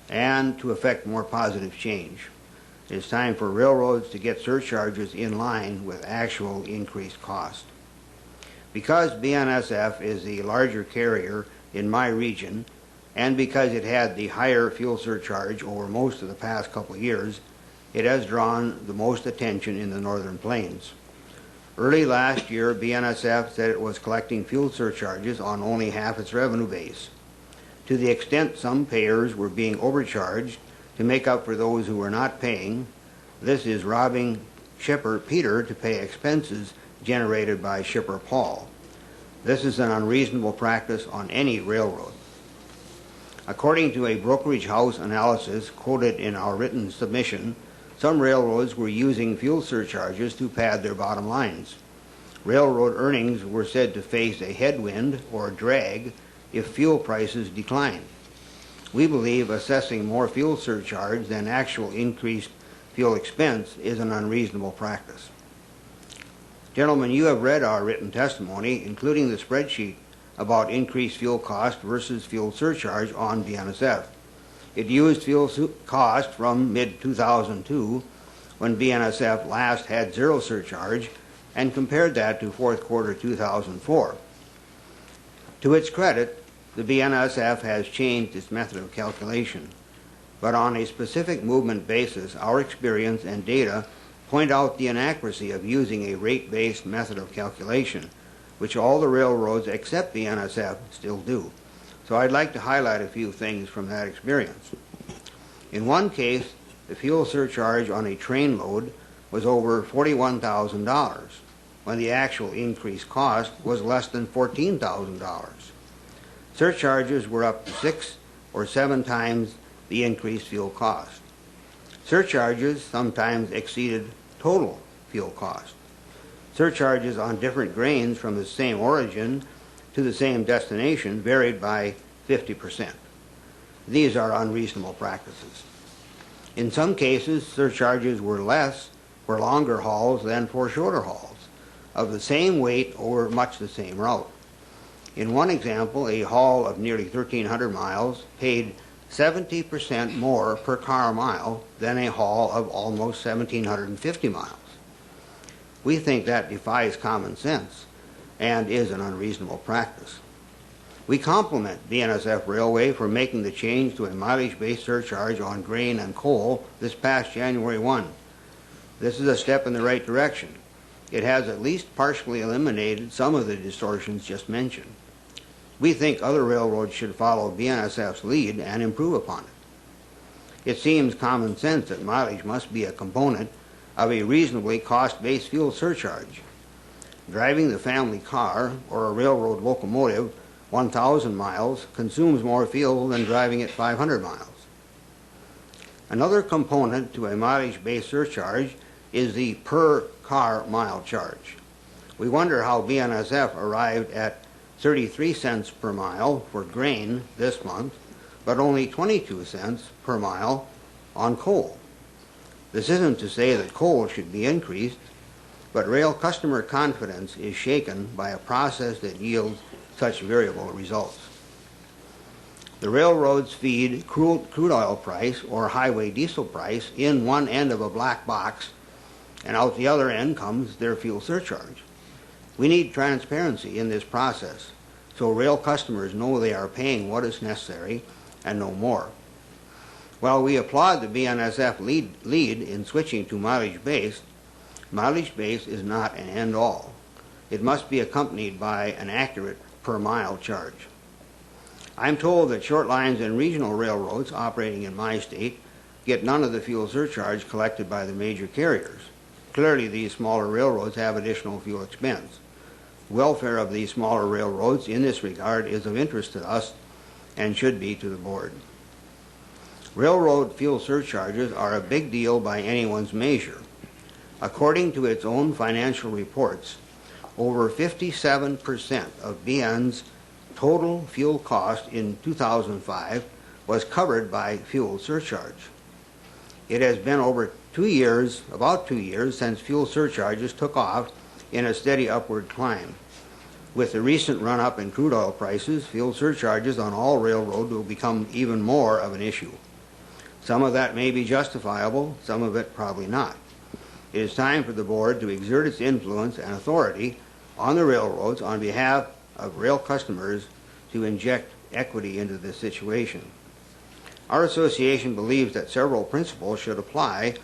and to effect more positive change. It is time for railroads to get surcharges in line with actual increased cost. Because BNSF is the larger carrier in my region, and because it had the higher fuel surcharge over most of the past couple of years, it has drawn the most attention in the Northern Plains. Early last year, BNSF said it was collecting fuel surcharges on only half its revenue base. To the extent some payers were being overcharged to make up for those who were not paying, this is robbing shipper Peter to pay expenses generated by shipper Paul. This is an unreasonable practice on any railroad. According to a brokerage house analysis quoted in our written submission, some railroads were using fuel surcharges to pad their bottom lines. Railroad earnings were said to face a headwind or drag if fuel prices decline. We believe assessing more fuel surcharge than actual increased fuel expense is an unreasonable practice. Gentlemen, you have read our written testimony, including the spreadsheet about increased fuel cost versus fuel surcharge on BNSF. It used fuel cost from mid-2002, when BNSF last had zero surcharge, and compared that to fourth quarter 2004. To its credit, the BNSF has changed its method of calculation, but on a specific movement basis, our experience and data point out the inaccuracy of using a rate-based method of calculation, which all the railroads except BNSF still do. So I'd like to highlight a few things from that experience. In one case, the fuel surcharge on a train load was over $41,000, when the actual increased cost was less than $14,000. Surcharges were up to 6 or 7 times the increased fuel cost. Surcharges sometimes exceeded total fuel cost. Surcharges on different grains from the same origin to the same destination varied by 50%. These are unreasonable practices. In some cases, surcharges were less for longer hauls than for shorter hauls, of the same weight over much the same route. In one example, a haul of nearly 1,300 miles paid 70% more per car mile than a haul of almost 1,750 miles. We think that defies common sense and is an unreasonable practice. We compliment BNSF Railway for making the change to a mileage-based surcharge on grain and coal this past January 1. This is a step in the right direction. It has at least partially eliminated some of the distortions just mentioned. We think other railroads should follow BNSF's lead and improve upon it. It seems common sense that mileage must be a component of a reasonably cost-based fuel surcharge. Driving the family car or a railroad locomotive 1,000 miles consumes more fuel than driving at 500 miles. Another component to a mileage-based surcharge is the per-car mile charge. We wonder how BNSF arrived at 33 cents per mile for grain this month, but only 22 cents per mile on coal. This isn't to say that coal should be increased, but rail customer confidence is shaken by a process that yields such variable results. The railroads feed crude oil price or highway diesel price in one end of a black box, and out the other end comes their fuel surcharge. We need transparency in this process so rail customers know they are paying what is necessary and no more. While we applaud the BNSF lead in switching to mileage-based is not an end-all. It must be accompanied by an accurate per-mile charge. I'm told that short lines and regional railroads operating in my state get none of the fuel surcharge collected by the major carriers. Clearly, these smaller railroads have additional fuel expense. The welfare of these smaller railroads in this regard is of interest to us and should be to the board. Railroad fuel surcharges are a big deal by anyone's measure. According to its own financial reports, over 57% of BN's total fuel cost in 2005 was covered by fuel surcharge. It has been about 2 years, since fuel surcharges took off in a steady upward climb. With the recent run-up in crude oil prices, fuel surcharges on all railroads will become even more of an issue. Some of that may be justifiable, some of it probably not. It is time for the board to exert its influence and authority on the railroads on behalf of rail customers to inject equity into this situation. Our association believes that several principles should apply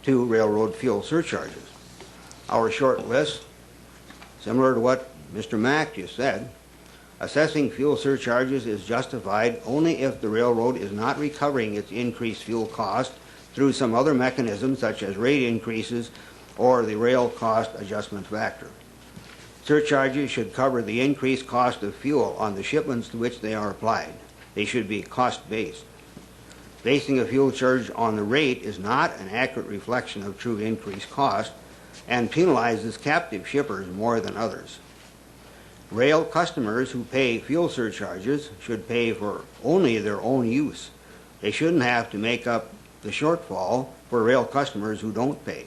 to railroad fuel surcharges. Our short list, similar to what Mr. Mack just said, assessing fuel surcharges is justified only if the railroad is not recovering its increased fuel cost through some other mechanism such as rate increases or the rail cost adjustment factor. Surcharges should cover the increased cost of fuel on the shipments to which they are applied. They should be cost-based. Basing a fuel charge on the rate is not an accurate reflection of true increased cost and penalizes captive shippers more than others. Rail customers who pay fuel surcharges should pay for only their own use. They shouldn't have to make up the shortfall for rail customers who don't pay.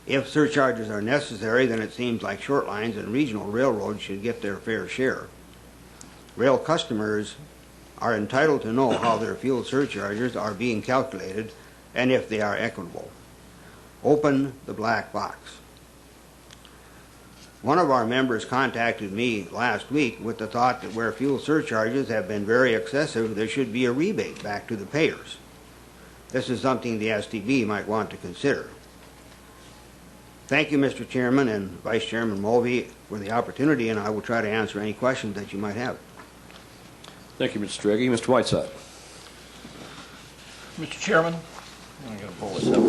If surcharges are necessary, then it seems like short lines and regional railroads should get their fair share. Rail customers are entitled to know how their fuel surcharges are being calculated and if they are equitable. Open the black box. One of our members contacted me last week with the thought that where fuel surcharges have been very excessive, there should be a rebate back to the payers. This is something the STB might want to consider. Thank you, Mr. Chairman and Vice Chairman Mulvey, for the opportunity, and I will try to answer any questions that you might have. Thank you, Mr. Strege. Mr. Whiteside. Mr. Chairman, I'm going to pull this up.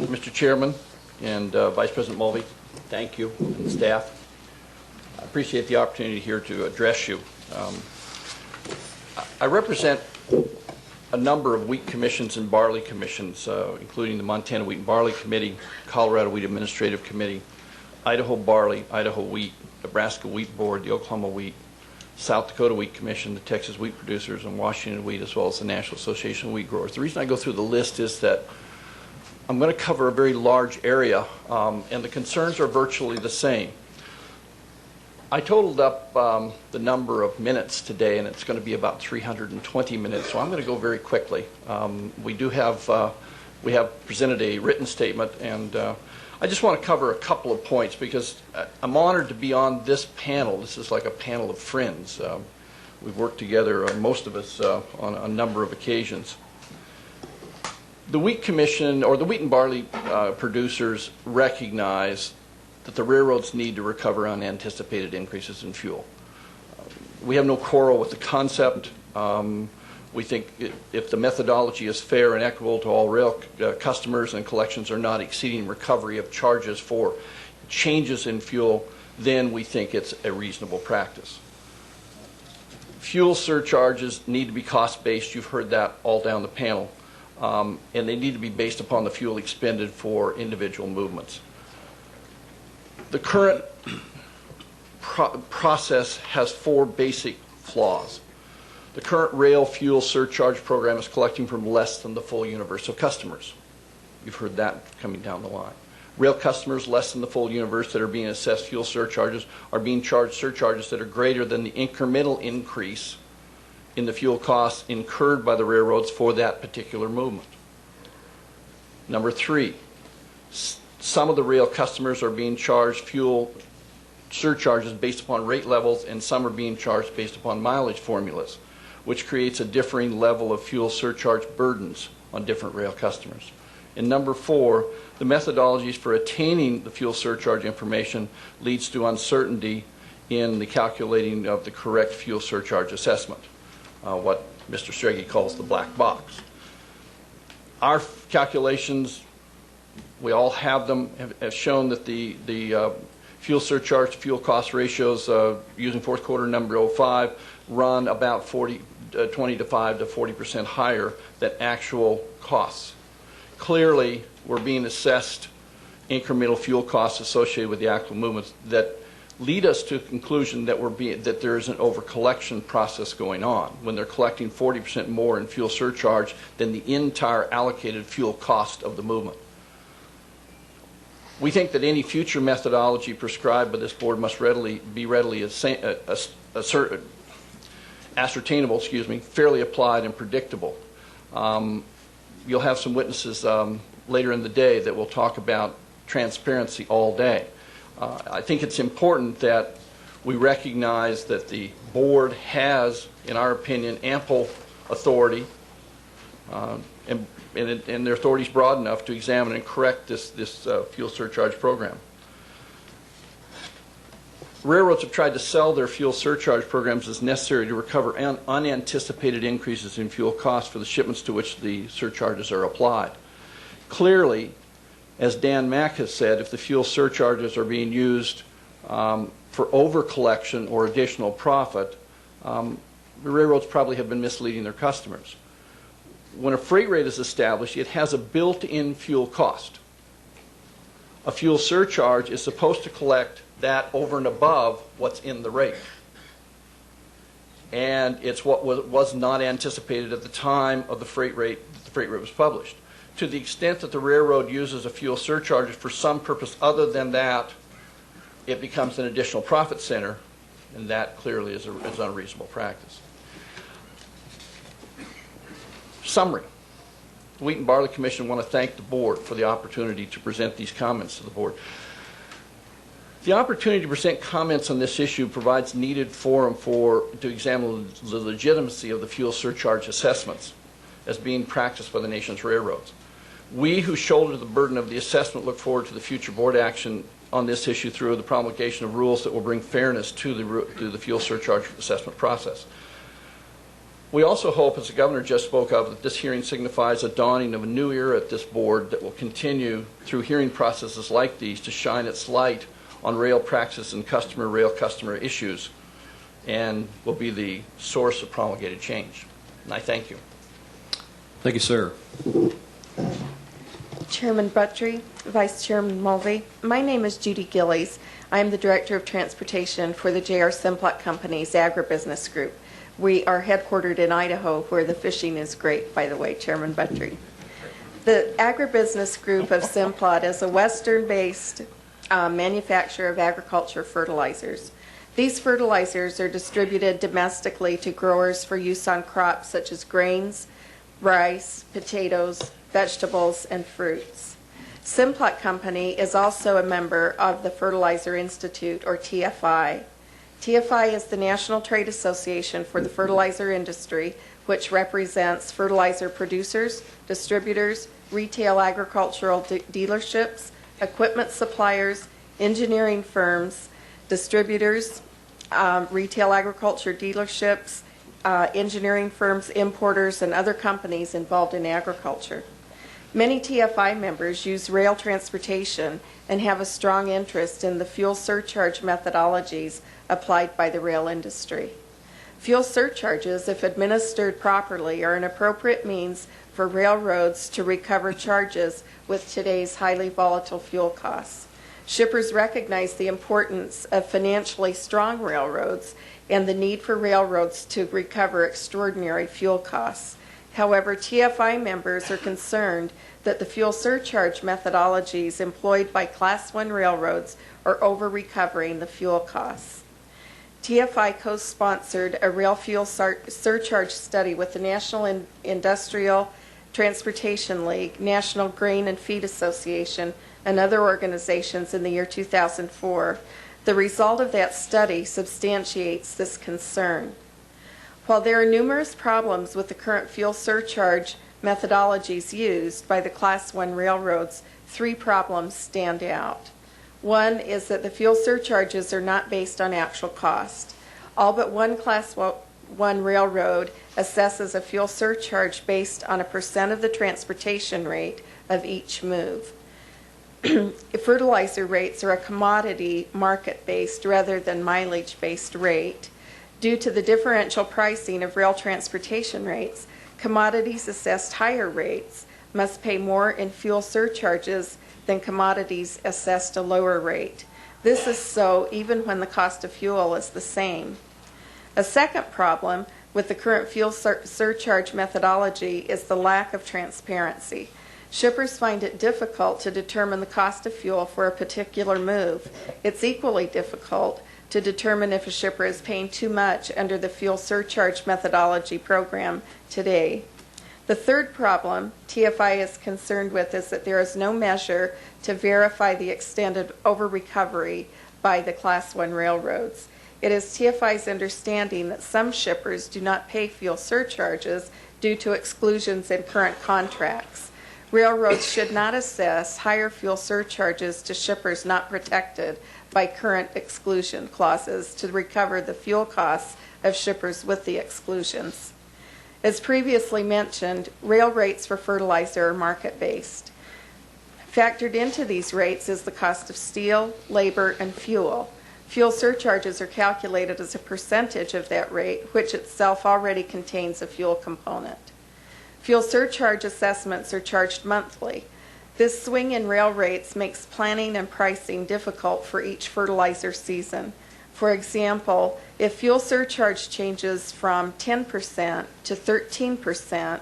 Mr. Chairman and Vice President Mulvey, thank you and the staff. I appreciate the opportunity here to address you. I represent a number of wheat commissions and barley commissions, including the Montana Wheat and Barley Committee, Colorado Wheat Administrative Committee, Idaho Barley, Idaho Wheat, Nebraska Wheat Board, the Oklahoma Wheat, South Dakota Wheat Commission, the Texas Wheat Producers, and Washington Wheat, as well as the National Association of Wheat Growers. The reason I go through the list is that I'm going to cover a very large area, and the concerns are virtually the same. I totaled up the number of minutes today, and it's going to be about 320 minutes, so I'm going to go very quickly. We have presented a written statement, and I just want to cover a couple of points because I'm honored to be on this panel. This is like a panel of friends. We've worked together, most of us, on a number of occasions. The Wheat Commission, or the wheat and barley producers, recognize that the railroads need to recover unanticipated increases in fuel. We have no quarrel with the concept. We think if the methodology is fair and equitable to all rail customers and collections are not exceeding recovery of charges for changes in fuel, then we think it's a reasonable practice. Fuel surcharges need to be cost-based. You've heard that all down the panel. And they need to be based upon the fuel expended for individual movements. The current process has 4 basic flaws. The current rail fuel surcharge program is collecting from less than the full universe of customers. You've heard that coming down the line. Rail customers less than the full universe that are being assessed fuel surcharges are being charged surcharges that are greater than the incremental increase in the fuel costs incurred by the railroads for that particular movement. Number 3, some of the rail customers are being charged fuel surcharges based upon rate levels, and some are being charged based upon mileage formulas, which creates a differing level of fuel surcharge burdens on different rail customers. And number 4, the methodologies for attaining the fuel surcharge information leads to uncertainty in the calculating of the correct fuel surcharge assessment, what Mr. Strege calls the black box. Our calculations, we all have them, have shown that the fuel surcharge to fuel cost ratios using fourth quarter number 05 run about 25 to 40% higher than actual costs. Clearly, we're being assessed incremental fuel costs associated with the actual movements that lead us to a conclusion that there is an over-collection process going on when they're collecting 40% more in fuel surcharge than the entire allocated fuel cost of the movement. We think that any future methodology prescribed by this board must be readily ascertainable, fairly applied and predictable. You'll have some witnesses later in the day that will talk about transparency all day. I think it's important that we recognize that the board has, in our opinion, ample authority, and their authority is broad enough to examine and correct this fuel surcharge program. Railroads have tried to sell their fuel surcharge programs as necessary to recover unanticipated increases in fuel costs for the shipments to which the surcharges are applied. Clearly, as Dan Mack has said, if the fuel surcharges are being used for over-collection or additional profit, the railroads probably have been misleading their customers. When a freight rate is established, it has a built-in fuel cost. A fuel surcharge is supposed to collect that over and above what's in the rate. And it's what was not anticipated at the time of the freight rate that the freight rate was published. To the extent that the railroad uses a fuel surcharge for some purpose other than that, it becomes an additional profit center, and that clearly is unreasonable practice. Summary. The Wheat and Barley Commission want to thank the board for the opportunity to present these comments to the board. The opportunity to present comments on this issue provides needed forum to examine the legitimacy of the fuel surcharge assessments as being practiced by the nation's railroads. We who shoulder the burden of the assessment look forward to the future board action on this issue through the promulgation of rules that will bring fairness to the fuel surcharge assessment process. We also hope, as the governor just spoke of, that this hearing signifies a dawning of a new era at this board that will continue through hearing processes like these to shine its light on rail practice and rail customer issues, and will be the source of promulgated change. And I thank you. Thank you, sir. Chairman Buttry, Vice Chairman Mulvey. My name is Judy Gillies. I am the Director of Transportation for the J.R. Simplot Company's Agribusiness Group. We are headquartered in Idaho, where the fishing is great, by the way, Chairman Buttry. The Agribusiness Group of Simplot is a Western-based manufacturer of agriculture fertilizers. These fertilizers are distributed domestically to growers for use on crops such as grains, rice, potatoes, vegetables, and fruits. Simplot Company is also a member of the Fertilizer Institute, or TFI. TFI is the National Trade Association for the fertilizer industry, which represents fertilizer producers, distributors, retail agricultural dealerships, equipment suppliers, engineering firms, distributors, retail agriculture dealerships, engineering firms, importers, and other companies involved in agriculture. Many TFI members use rail transportation and have a strong interest in the fuel surcharge methodologies applied by the rail industry. Fuel surcharges, if administered properly, are an appropriate means for railroads to recover charges with today's highly volatile fuel costs. Shippers recognize the importance of financially strong railroads and the need for railroads to recover extraordinary fuel costs. However, TFI members are concerned that the fuel surcharge methodologies employed by Class I railroads are over-recovering the fuel costs. TFI co-sponsored a rail fuel surcharge study with the National Industrial Transportation League, National Grain and Feed Association, and other organizations in the year 2004. The result of that study substantiates this concern. While there are numerous problems with the current fuel surcharge methodologies used by the Class I railroads, three problems stand out. One is that the fuel surcharges are not based on actual cost. All but one Class I railroad assesses a fuel surcharge based on a percent of the transportation rate of each move. Fertilizer rates are a commodity market-based rather than mileage-based rate. Due to the differential pricing of rail transportation rates, commodities assessed higher rates must pay more in fuel surcharges than commodities assessed a lower rate. This is so even when the cost of fuel is the same. A second problem with the current fuel surcharge methodology is the lack of transparency. Shippers find it difficult to determine the cost of fuel for a particular move. It's equally difficult to determine if a shipper is paying too much under the fuel surcharge methodology program today. The third problem TFI is concerned with is that there is no measure to verify the extent of over-recovery by the Class I railroads. It is TFI's understanding that some shippers do not pay fuel surcharges due to exclusions in current contracts. Railroads should not assess higher fuel surcharges to shippers not protected by current exclusion clauses to recover the fuel costs of shippers with the exclusions. As previously mentioned, rail rates for fertilizer are market-based. Factored into these rates is the cost of steel, labor, and fuel. Fuel surcharges are calculated as a percentage of that rate, which itself already contains a fuel component. Fuel surcharge assessments are charged monthly. This swing in rail rates makes planning and pricing difficult for each fertilizer season. For example, if fuel surcharge changes from 10% to 13%,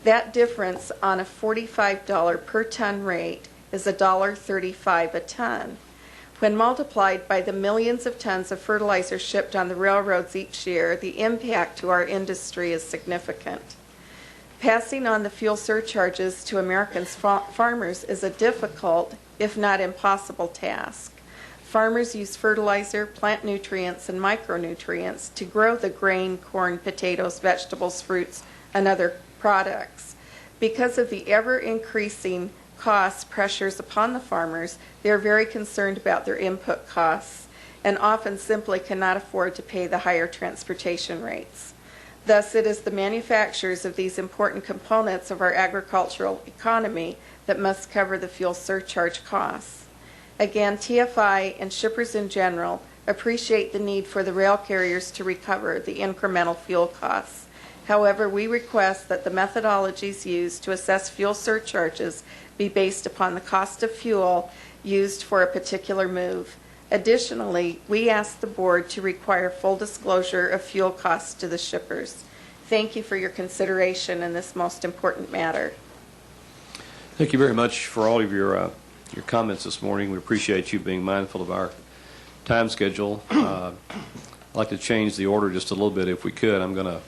that difference on a $45 per ton rate is $1.35 a ton. When multiplied by the millions of tons of fertilizer shipped on the railroads each year, the impact to our industry is significant. Passing on the fuel surcharges to American farmers is a difficult, if not impossible, task. Farmers use fertilizer, plant nutrients, and micronutrients to grow the grain, corn, potatoes, vegetables, fruits, and other products. Because of the ever-increasing cost pressures upon the farmers, they are very concerned about their input costs and often simply cannot afford to pay the higher transportation rates. Thus, it is the manufacturers of these important components of our agricultural economy that must cover the fuel surcharge costs. Again, TFI and shippers in general appreciate the need for the rail carriers to recover the incremental fuel costs. However, we request that the methodologies used to assess fuel surcharges be based upon the cost of fuel used for a particular move. Additionally, we ask the board to require full disclosure of fuel costs to the shippers. Thank you for your consideration in this most important matter. Thank you very much for all of your comments this morning. We appreciate you being mindful of our time schedule. I'd like to change the order just a little bit if we could. I'm going to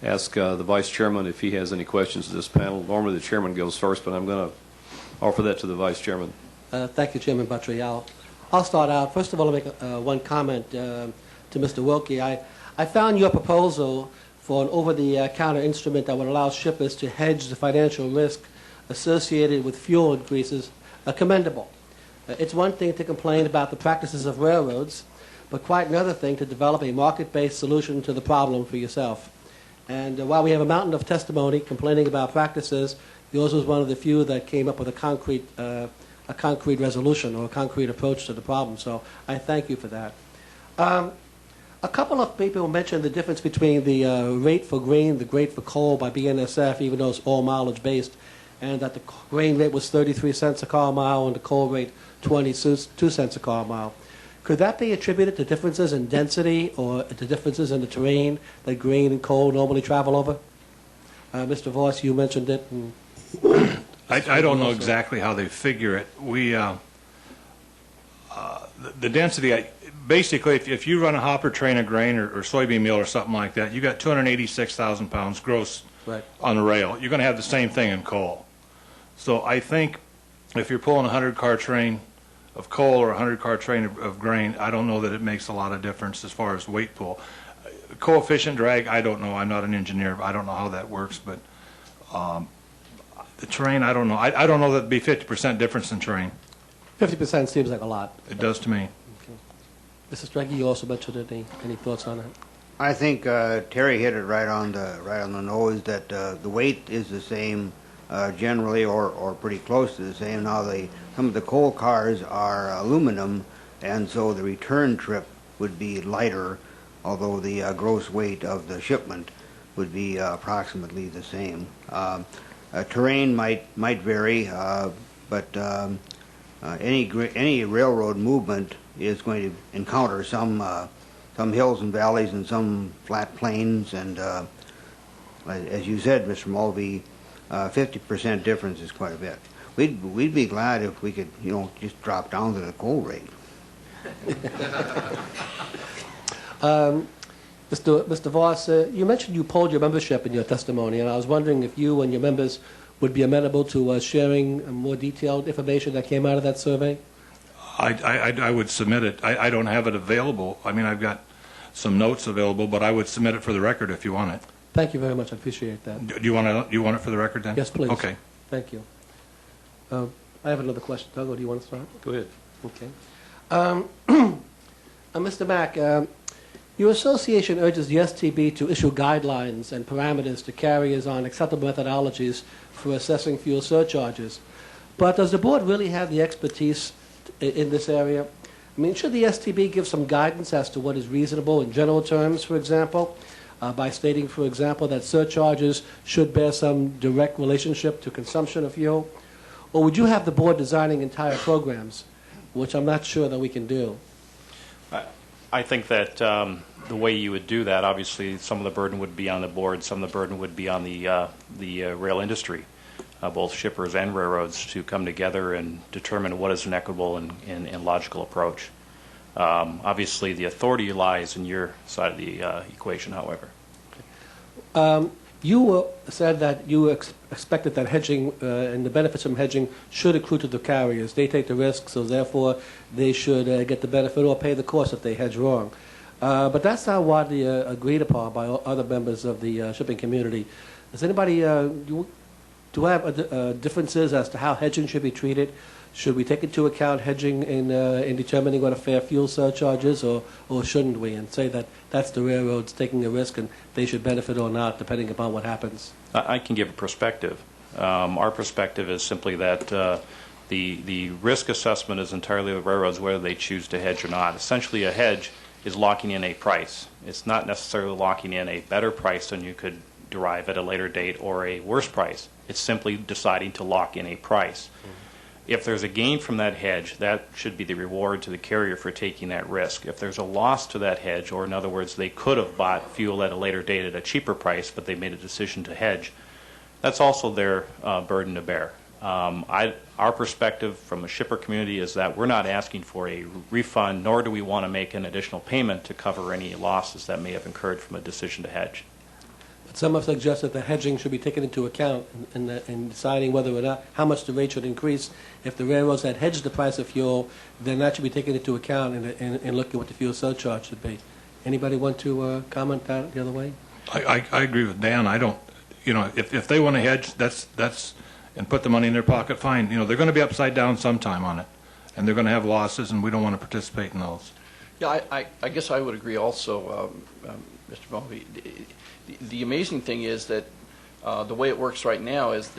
ask the Vice Chairman if he has any questions of this panel. Normally the Chairman goes first, but I'm going to offer that to the Vice Chairman. Thank you, Chairman Buttrey. I'll start out. First of all, I'll make one comment to Mr. Wilkie. I found your proposal for an over-the-counter instrument that would allow shippers to hedge the financial risk associated with fuel increases commendable. It's one thing to complain about the practices of railroads, but quite another thing to develop a market-based solution to the problem for yourself. And while we have a mountain of testimony complaining about practices, yours was one of the few that came up with a concrete resolution or a concrete approach to the problem. So I thank you for that. A couple of people mentioned the difference between the rate for grain, the rate for coal by BNSF, even though it's all mileage based, and that the grain rate was 33 cents a car mile and the coal rate 22 cents a car mile. Could that be attributed to differences in density or to differences in the terrain that grain and coal normally travel over? Mr. Voss, you mentioned it. And I don't know exactly how they figure it. The density, basically, if you run a hopper train of grain or soybean meal or something like that, you got 286,000 pounds gross on the rail. You're going to have the same thing in coal. So I think if you're pulling a 100-car train of coal or a 100-car train of grain, I don't know that it makes a lot of difference as far as weight pull. Coefficient drag, I don't know. I'm not an engineer. I don't know how that works, but the terrain, I don't know. I don't know that it'd be 50% difference in terrain. 50% seems like a lot. It does to me. Okay. Mrs. Strachey, you also mentioned it. Any thoughts on that? I think Terry hit it right on the nose that the weight is the same generally, or pretty close to the same. Now some of the coal cars are aluminum, and so the return trip would be lighter, although the gross weight of the shipment would be approximately the same. Terrain might vary, but any railroad movement is going to encounter some hills and valleys and some flat plains, and as you said, Mr. Mulvey, 50% difference is quite a bit. We'd be glad if we could, just drop down to the coal rate. Mr. Voss, you mentioned you polled your membership in your testimony, and I was wondering if you and your members would be amenable to sharing more detailed information that came out of that survey? I would submit it. I don't have it available. I mean, I've got some notes available, but I would submit it for the record if you want it. Thank you very much. I appreciate that. Do you want it for the record then? Yes, please. Okay. Thank you. I have another question. Doug, do you want to start? Go ahead. Okay. Mr. Mack, your association urges the STB to issue guidelines and parameters to carriers on acceptable methodologies for assessing fuel surcharges. But does the board really have the expertise in this area? I mean, should the STB give some guidance as to what is reasonable in general terms, for example, by stating, for example, that surcharges should bear some direct relationship to consumption of fuel? Or would you have the board designing entire programs, which I'm not sure that we can do? I think that the way you would do that, obviously, some of the burden would be on the board, some of the burden would be on the rail industry, both shippers and railroads, to come together and determine what is an equitable and logical approach. Obviously, the authority lies in your side of the equation, however. You said that you expected that hedging and the benefits from hedging should accrue to the carriers. They take the risk, so therefore they should get the benefit or pay the cost if they hedge wrong. But that's not widely agreed upon by other members of the shipping community. Does anybody do have differences as to how hedging should be treated? Should we take into account hedging in determining what a fair fuel surcharge is, or shouldn't we, and say that that's the railroads taking a risk and they should benefit or not, depending upon what happens? I can give a perspective. Our perspective is simply that the risk assessment is entirely the railroads, whether they choose to hedge or not. Essentially, a hedge is locking in a price. It's not necessarily locking in a better price than you could derive at a later date or a worse price. It's simply deciding to lock in a price. If there's a gain from that hedge, that should be the reward to the carrier for taking that risk. If there's a loss to that hedge, or in other words, they could have bought fuel at a later date at a cheaper price, but they made a decision to hedge, that's also their burden to bear. Our perspective from a shipper community is that we're not asking for a refund, nor do we want to make an additional payment to cover any losses that may have incurred from a decision to hedge. Some have suggested that hedging should be taken into account in deciding whether or not how much the rate should increase. If the railroads had hedged the price of fuel, then that should be taken into account in looking at what the fuel surcharge should be. Anybody want to comment that the other way? I agree with Dan. I don't, if they want to hedge, that's and put the money in their pocket, fine. They're going to be upside down sometime on it, and they're going to have losses, and we don't want to participate in those. Yeah, I guess I would agree also, Mr. Mulvey. The amazing thing is that the way it works right now is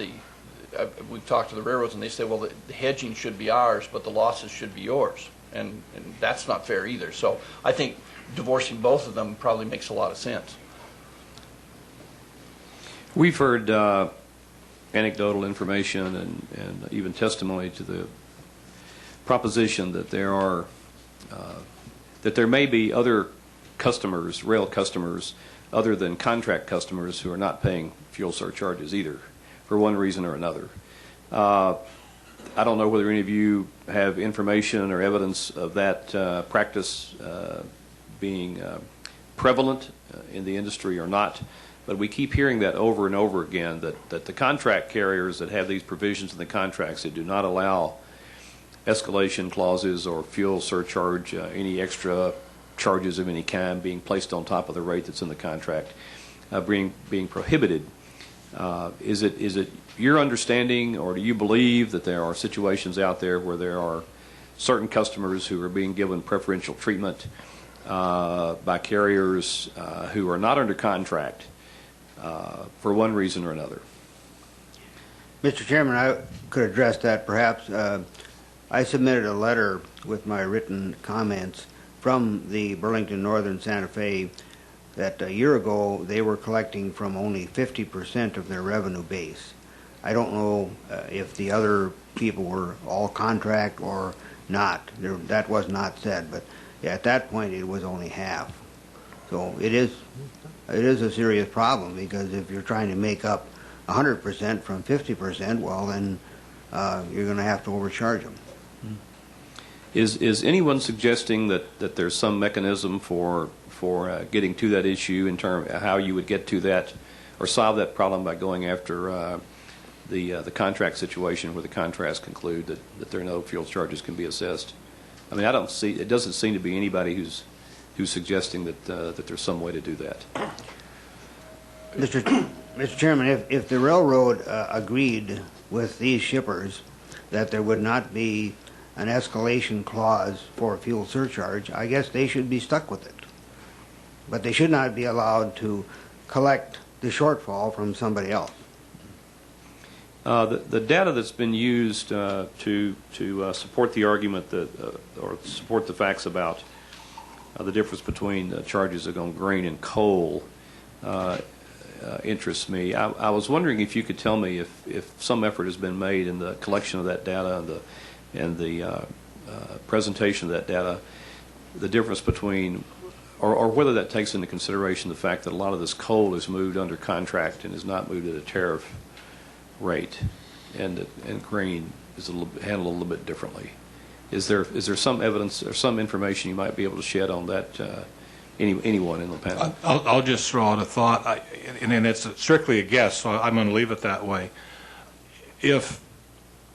we've talked to the railroads and they say, well, the hedging should be ours, but the losses should be yours. and that's not fair either. So I think divorcing both of them probably makes a lot of sense. We've heard anecdotal information and even testimony to the proposition that there may be other customers, rail customers, other than contract customers who are not paying fuel surcharges either, for one reason or another. I don't know whether any of you have information or evidence of that practice being prevalent in the industry or not, but we keep hearing that over and over again, that the contract carriers that have these provisions in the contracts that do not allow escalation clauses or fuel surcharge, any extra charges of any kind being placed on top of the rate that's in the contract, being prohibited. Is it your understanding, or do you believe that there are situations out there where there are certain customers who are being given preferential treatment by carriers who are not under contract for one reason or another? Mr. Chairman, I could address that perhaps. I submitted a letter with my written comments from the Burlington Northern Santa Fe that a year ago they were collecting from only 50% of their revenue base. I don't know if the other people were all contract or not. That was not said, but at that point it was only half. So it is a serious problem, because if you're trying to make up 100% from 50%, well then you're going to have to overcharge them. Is anyone suggesting that there's some mechanism for getting to that issue in terms of how you would get to that or solve that problem by going after the contract situation where the contracts conclude that there are no fuel charges can be assessed? I mean, it doesn't seem to be anybody who's suggesting that there's some way to do that. Mr. Chairman, if the railroad agreed with these shippers that there would not be an escalation clause for fuel surcharge, I guess they should be stuck with it. But they should not be allowed to collect the shortfall from somebody else. The data that's been used to support the argument or support the facts about the difference between charges on grain and coal interests me. I was wondering if you could tell me if some effort has been made in the collection of that data and the presentation of that data, the difference between, or whether that takes into consideration the fact that a lot of this coal is moved under contract and is not moved at a tariff rate, and grain is handled a little bit differently. Is there some evidence or some information you might be able to shed on that? Anyone in the panel? I'll just throw out a thought, and it's strictly a guess, so I'm going to leave it that way. If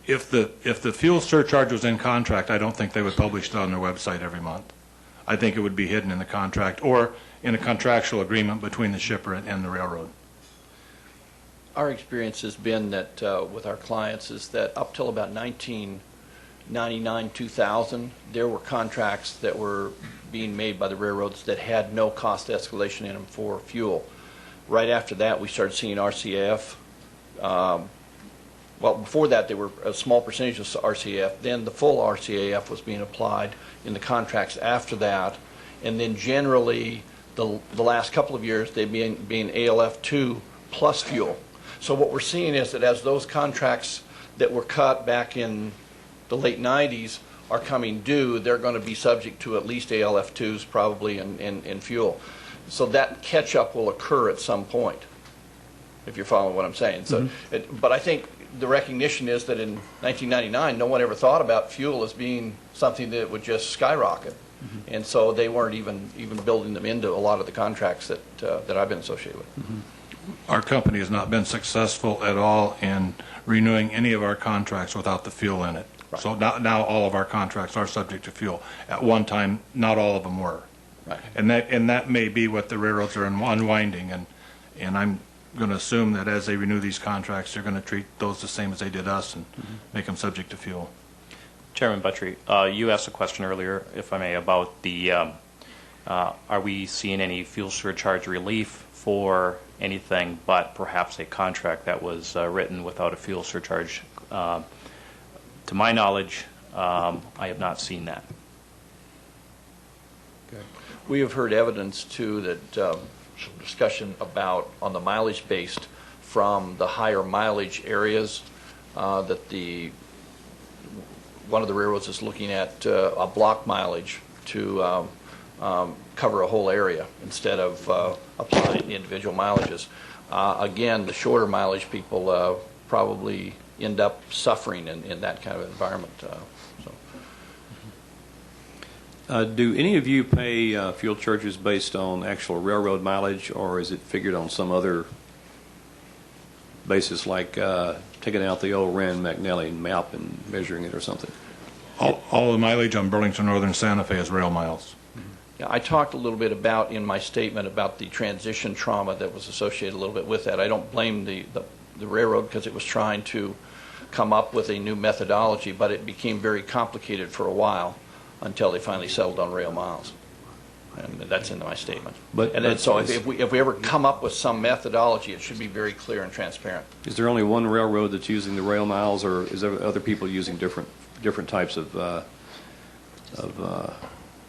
the fuel surcharge was in contract, I don't think they would publish it on their website every month. I think it would be hidden in the contract or in a contractual agreement between the shipper and the railroad. Our experience has been that with our clients is that up till about 1999, 2000, there were contracts that were being made by the railroads that had no cost escalation in them for fuel. Right after that, we started seeing RCAF. Well, before that, there were a small percentage of RCAF. Then the full RCAF was being applied in the contracts after that. And then generally, the last couple of years, they've been being ALF2 plus fuel. So what we're seeing is that as those contracts that were cut back in the late 90s are coming due, they're going to be subject to at least ALF2s probably in fuel. So that catch-up will occur at some point, if you're following what I'm saying. So, but I think the recognition is that in 1999, no one ever thought about fuel as being something that would just skyrocket. And so they weren't even building them into a lot of the contracts that I've been associated with. Our company has not been successful at all in renewing any of our contracts without the fuel in it. Right. So now all of our contracts are subject to fuel. At one time, not all of them were. Right. And that may be what the railroads are unwinding. And I'm going to assume that as they renew these contracts, they're going to treat those the same as they did us and make them subject to fuel. Chairman Buttry, you asked a question earlier, if I may, about the are we seeing any fuel surcharge relief for anything but perhaps a contract that was written without a fuel surcharge? To my knowledge, I have not seen that. We have heard evidence, too, that some discussion about on the mileage based from the higher mileage areas, that one of the railroads is looking at a block mileage to cover a whole area instead of applying individual mileages. Again, the shorter mileage people probably end up suffering in that kind of environment. Do any of you pay fuel charges based on actual railroad mileage, or is it figured on some other basis, like taking out the old Rand McNally map and measuring it or something? All the mileage on Burlington Northern Santa Fe is rail miles. Yeah, I talked a little bit about in my statement about the transition trauma that was associated a little bit with that. I don't blame the railroad because it was trying to come up with a new methodology, but it became very complicated for a while until they finally settled on rail miles. And that's in my statement. So if we ever come up with some methodology, it should be very clear and transparent. Is there only one railroad that's using the rail miles, or is there other people using different types of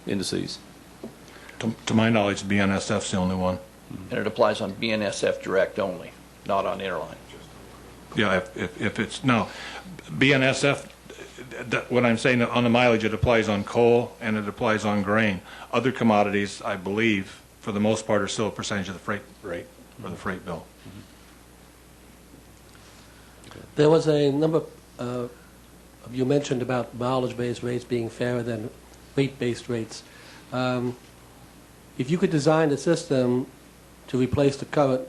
indices? To my knowledge, BNSF's the only one. And it applies on BNSF direct only, not on interline. Yeah, if it's, no, BNSF, what I'm saying on the mileage, it applies on coal and it applies on grain. Other commodities, I believe, for the most part, are still a percentage of the freight rate or the freight bill. There was a number you mentioned about mileage-based rates being fairer than weight-based rates. If you could design a system to replace the current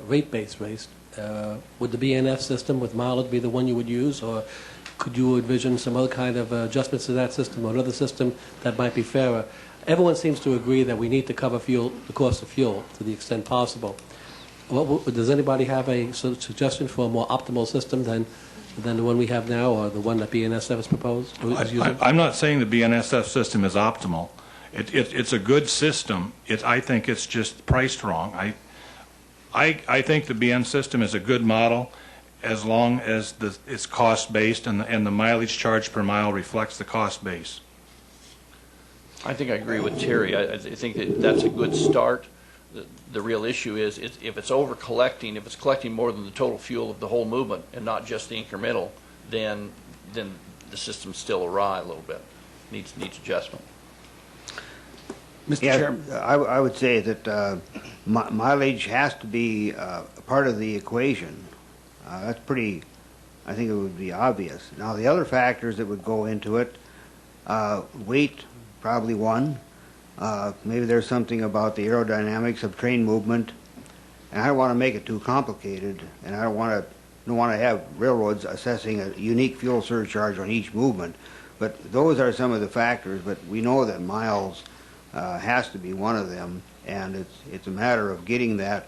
rate-based rates, would the BNF system with mileage be the one you would use, or could you envision some other kind of adjustments to that system or another system that might be fairer? Everyone seems to agree that we need to cover the cost of fuel to the extent possible. Does anybody have a suggestion for a more optimal system than the one we have now, or the one that BNSF has proposed? I'm not saying the BNSF system is optimal. It's a good system. I think it's just priced wrong. I think the BN system is a good model as long as it's cost-based and the mileage charge per mile reflects the cost base. I think I agree with Terry. I think that's a good start. The real issue is if it's over-collecting, if it's collecting more than the total fuel of the whole movement and not just the incremental, then the system's still awry a little bit. Needs adjustment. Mr. Chairman, I would say that mileage has to be part of the equation. That's pretty, I think it would be obvious. Now, the other factors that would go into it, weight, probably one. Maybe there's something about the aerodynamics of train movement. And I don't want to make it too complicated, and I don't want to have railroads assessing a unique fuel surcharge on each movement. But those are some of the factors, but we know that miles has to be one of them, and it's a matter of getting that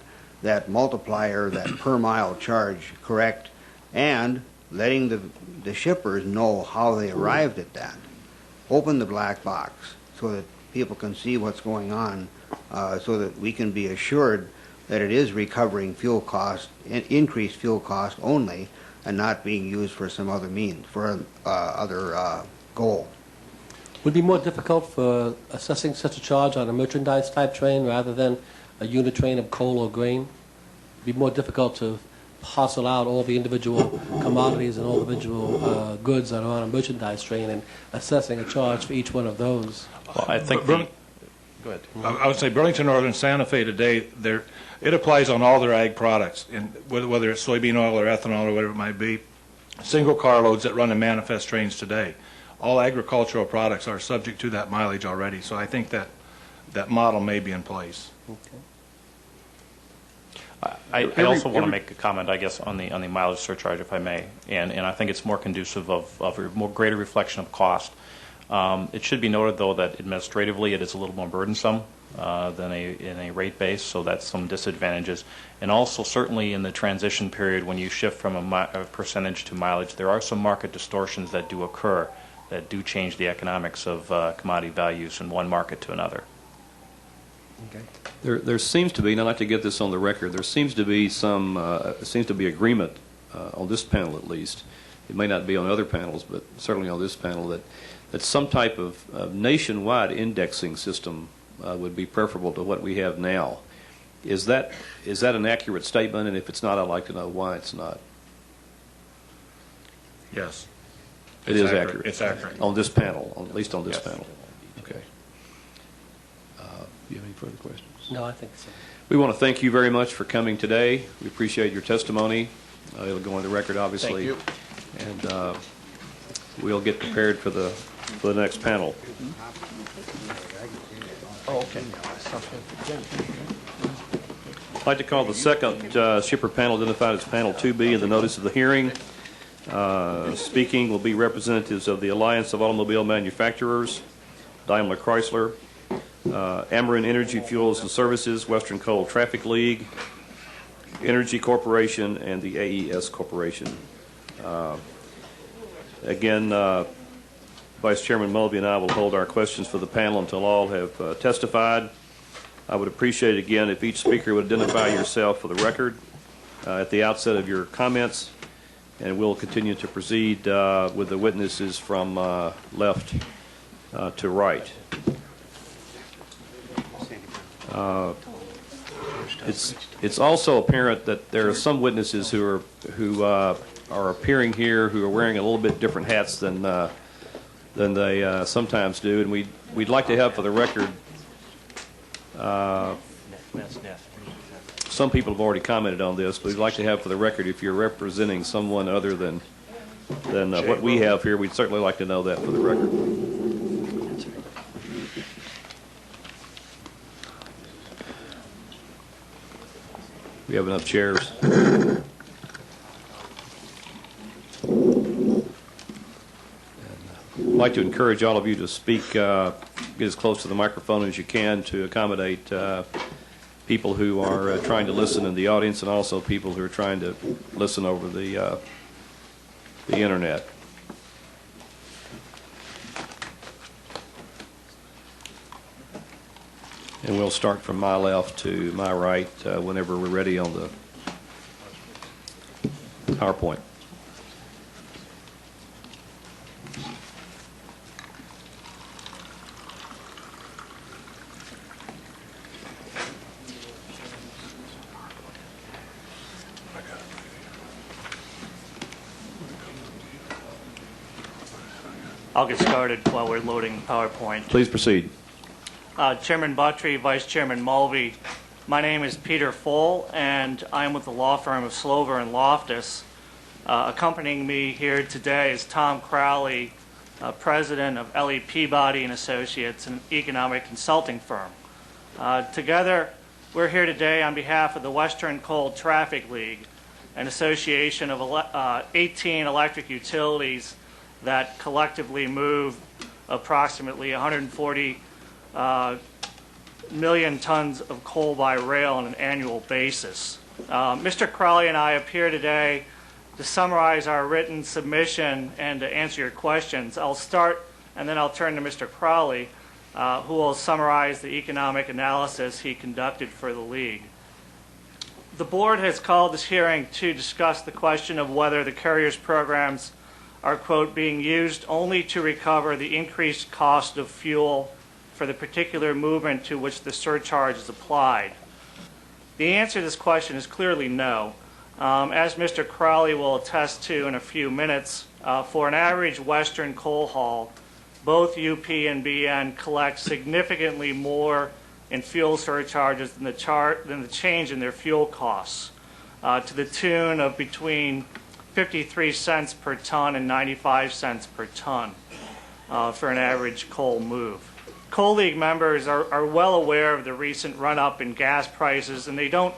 multiplier, that per mile charge correct, and letting the shippers know how they arrived at that. Open the black box so that people can see what's going on, so that we can be assured that it is recovering fuel cost, increased fuel cost only, and not being used for some other means, for other goal. Would it be more difficult for assessing such a charge on a merchandise-type train rather than a unit train of coal or grain? It would be more difficult to parcel out all the individual commodities and all the individual goods that are on a merchandise train and assessing a charge for each one of those. Well, I think go ahead. I would say Burlington Northern Santa Fe today, it applies on all their ag products, and whether it's soybean oil or ethanol or whatever it might be. Single carloads that run in manifest trains today. All agricultural products are subject to that mileage already, so I think that model may be in place. I also want to make a comment, I guess, on the mileage surcharge, if I may, and I think it's more conducive of a more greater reflection of cost. It should be noted, though, that administratively it is a little more burdensome than in a rate base, so that's some disadvantages. And also, certainly in the transition period, when you shift from a percentage to mileage, there are some market distortions that do occur that do change the economics of commodity values from one market to another. Okay. There seems to be, and I'd like to get this on the record, there seems to be agreement on this panel at least. It may not be on other panels, but certainly on this panel, that that some type of nationwide indexing system would be preferable to what we have now. Is that an accurate statement? And if it's not, I'd like to know why it's not. Yes. It is accurate. It's accurate. On this panel, at least on this Yes. panel. Okay. Do you have any further questions? No, I think so. We want to thank you very much for coming today. We appreciate your testimony. It'll go on the record, obviously. Thank you. And we'll get prepared for the next panel. Oh, okay. I'd like to call the second shipper panel identified as Panel 2B in the notice of the hearing. Speaking will be representatives of the Alliance of Automobile Manufacturers, Daimler Chrysler, Ameren Energy Fuels and Services, Western Coal Traffic League, Energy Corporation, and the AES Corporation. Again, Vice Chairman Mulvey and I will hold our questions for the panel until all have testified. I would appreciate it again if each speaker would identify yourself for the record at the outset of your comments, and we'll continue to proceed with the witnesses from left to right. It's also apparent that there are some witnesses who are appearing here who are wearing a little bit different hats than they sometimes do, and we'd like to have for the record. Some people have already commented on this, but we'd like to have for the record, if you're representing someone other than what we have here, we'd certainly like to know that for the record. We have enough chairs. I'd like to encourage all of you to speak, get as close to the microphone as you can to accommodate people who are trying to listen in the audience, and also people who are trying to listen over the internet. And we'll start from my left to my right whenever we're ready on the PowerPoint. I'll get started while we're loading PowerPoint. Please proceed. Chairman Buttry, Vice Chairman Mulvey, my name is Peter Foll, and I'm with the law firm of Slover and Loftus. Accompanying me here today is Tom Crowley, President of L.E. Peabody and Associates, an economic consulting firm. Together, we're here today on behalf of the Western Coal Traffic League, an association of 18 electric utilities that collectively move approximately 140 million tons of coal by rail on an annual basis. Mr. Crowley and I appear today to summarize our written submission and to answer your questions. I'll start and then I'll turn to Mr. Crowley, who will summarize the economic analysis he conducted for the League. The board has called this hearing to discuss the question of whether the carriers' programs are, quote, being used only to recover the increased cost of fuel for the particular movement to which the surcharge is applied. The answer to this question is clearly no. As Mr. Crowley will attest to in a few minutes, for an average Western coal haul, both UP and BN collect significantly more in fuel surcharges than the change in their fuel costs, to the tune of between 53 cents per ton and 95 cents per ton for an average coal move. Coal League members are well aware of the recent run-up in gas prices, and they don't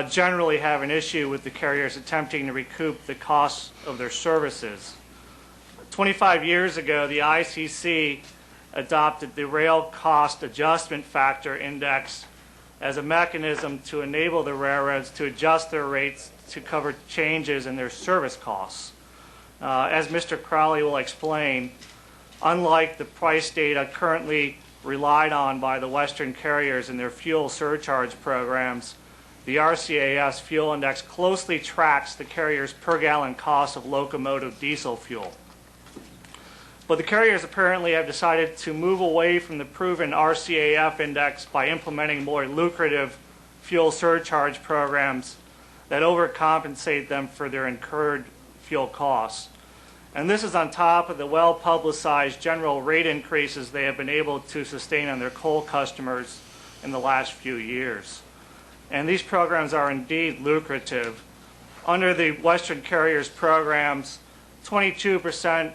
generally have an issue with the carriers attempting to recoup the costs of their services. 25 years ago, the ICC adopted the Rail Cost Adjustment Factor Index as a mechanism to enable the railroads to adjust their rates to cover changes in their service costs. As Mr. Crowley will explain, unlike the price data currently relied on by the Western carriers in their fuel surcharge programs, the RCAS fuel index closely tracks the carrier's per gallon cost of locomotive diesel fuel. But the carriers apparently have decided to move away from the proven RCAF index by implementing more lucrative fuel surcharge programs that overcompensate them for their incurred fuel costs. And this is on top of the well-publicized general rate increases they have been able to sustain on their coal customers in the last few years. And these programs are indeed lucrative. Under the Western carriers programs, 22%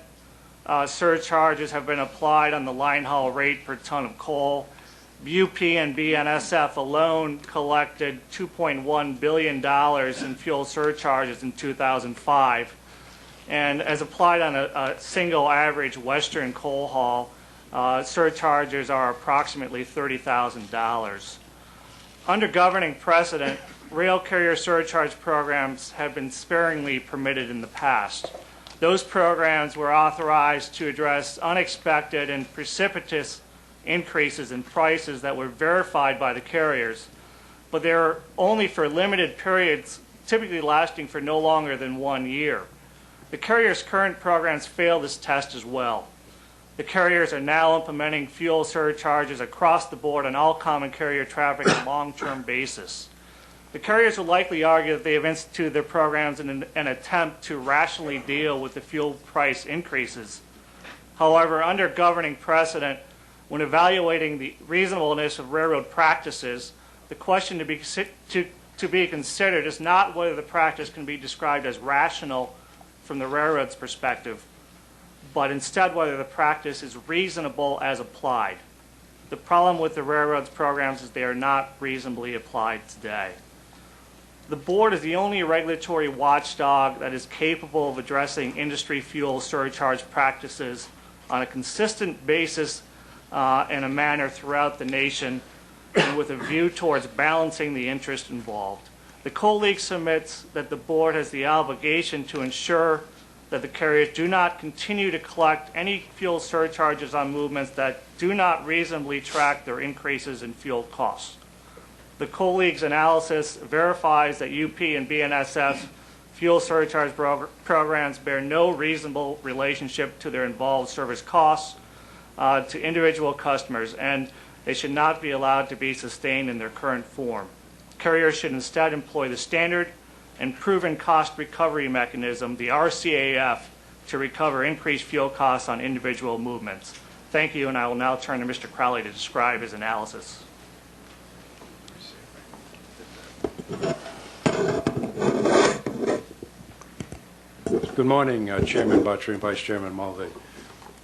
surcharges have been applied on the line haul rate per ton of coal. UP and BNSF alone collected $2.1 billion in fuel surcharges in 2005. And as applied on a single average Western coal haul, surcharges are approximately $30,000. Under governing precedent, rail carrier surcharge programs have been sparingly permitted in the past. Those programs were authorized to address unexpected and precipitous increases in prices that were verified by the carriers, but they were only for limited periods, typically lasting for no longer than 1 year. The carriers' current programs fail this test as well. The carriers are now implementing fuel surcharges across the board on all common carrier traffic on a long-term basis. The carriers will likely argue that they have instituted their programs in an attempt to rationally deal with the fuel price increases. However, under governing precedent, when evaluating the reasonableness of railroad practices, the question to be considered is not whether the practice can be described as rational from the railroad's perspective, but instead whether the practice is reasonable as applied. The problem with the railroad's programs is they are not reasonably applied today. The board is the only regulatory watchdog that is capable of addressing industry fuel surcharge practices on a consistent basis in a manner throughout the nation and with a view towards balancing the interest involved. The Coal League submits that the board has the obligation to ensure that the carriers do not continue to collect any fuel surcharges on movements that do not reasonably track their increases in fuel costs. The Coal League's analysis verifies that UP and BNSF fuel surcharge programs bear no reasonable relationship to their involved service costs to individual customers, and they should not be allowed to be sustained in their current form. Carriers should instead employ the standard and proven cost recovery mechanism, the RCAF, to recover increased fuel costs on individual movements. Thank you, and I will now turn to Mr. Crowley to describe his analysis. Good morning, Chairman Buttrey and Vice Chairman Mulvey.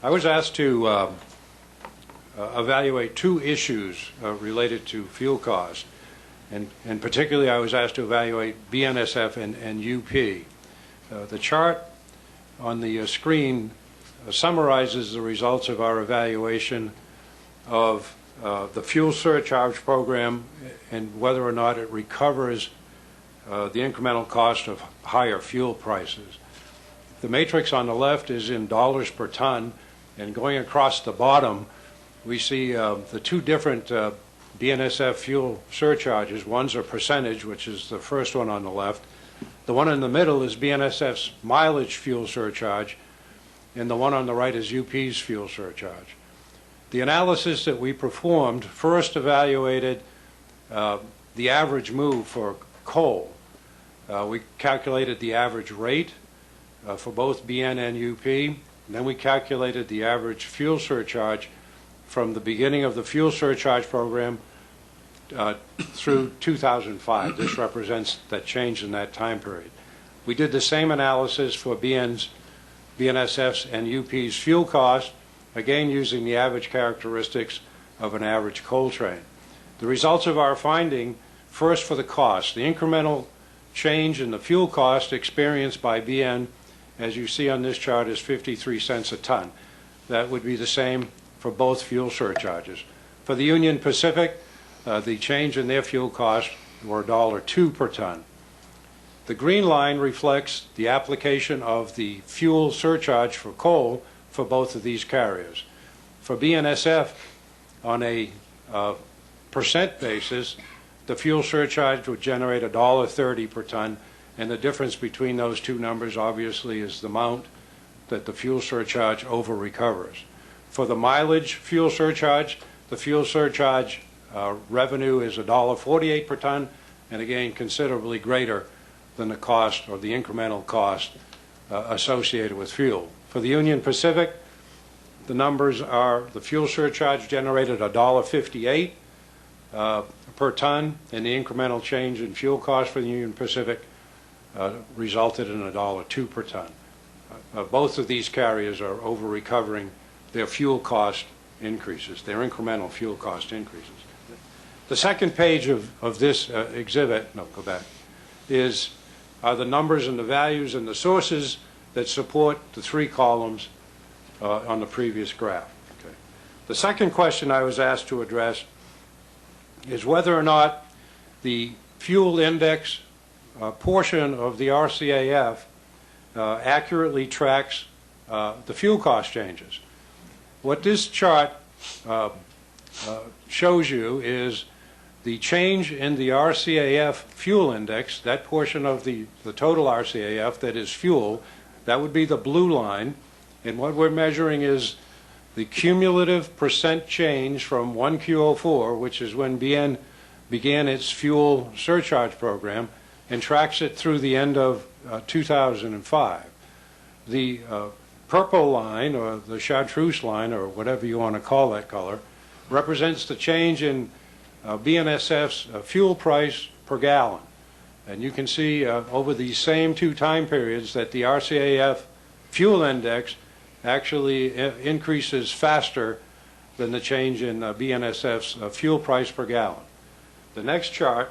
I was asked to evaluate two issues related to fuel cost, and particularly I was asked to evaluate BNSF and UP. The chart on the screen summarizes the results of our evaluation of the fuel surcharge program and whether or not it recovers the incremental cost of higher fuel prices. The matrix on the left is in dollars per ton, and going across the bottom, we see the two different BNSF fuel surcharges. One's a percentage, which is the first one on the left. The one in the middle is BNSF's mileage fuel surcharge, and the one on the right is UP's fuel surcharge. The analysis that we performed first evaluated the average move for coal. We calculated the average rate for both BN and UP, and then we calculated the average fuel surcharge from the beginning of the fuel surcharge program through 2005. This represents that change in that time period. We did the same analysis for BNSF's and UP's fuel cost, again using the average characteristics of an average coal train. The results of our finding, first for the cost, the incremental change in the fuel cost experienced by BN, as you see on this chart, is 53 cents a ton. That would be the same for both fuel surcharges. For the Union Pacific, the change in their fuel costs were $1.02 per ton. The green line reflects the application of the fuel surcharge for coal for both of these carriers. For BNSF, on a percent basis, the fuel surcharge would generate $1.30 per ton, and the difference between those two numbers obviously is the amount that the fuel surcharge over-recovers. For the mileage fuel surcharge, the fuel surcharge revenue is $1.48 per ton, and again, considerably greater than the cost or the incremental cost associated with fuel. For the Union Pacific, the numbers are the fuel surcharge generated $1.58 per ton, and the incremental change in fuel cost for the Union Pacific resulted in $1.02 per ton. Both of these carriers are over-recovering their fuel cost increases, their incremental fuel cost increases. The second page of this exhibit, no, go back, are the numbers and the values and the sources that support the three columns on the previous graph. Okay. The second question I was asked to address is whether or not the fuel index portion of the RCAF accurately tracks the fuel cost changes. What this chart shows you is the change in the RCAF fuel index, that portion of the total RCAF that is fuel, that would be the blue line, and what we're measuring is the cumulative percent change from 1Q04, which is when BN began its fuel surcharge program, and tracks it through the end of 2005. The purple line, or the chartreuse line, or whatever you want to call that color, represents the change in BNSF's fuel price per gallon. And you can see over these same two time periods that the RCAF fuel index actually increases faster than the change in BNSF's fuel price per gallon. The next chart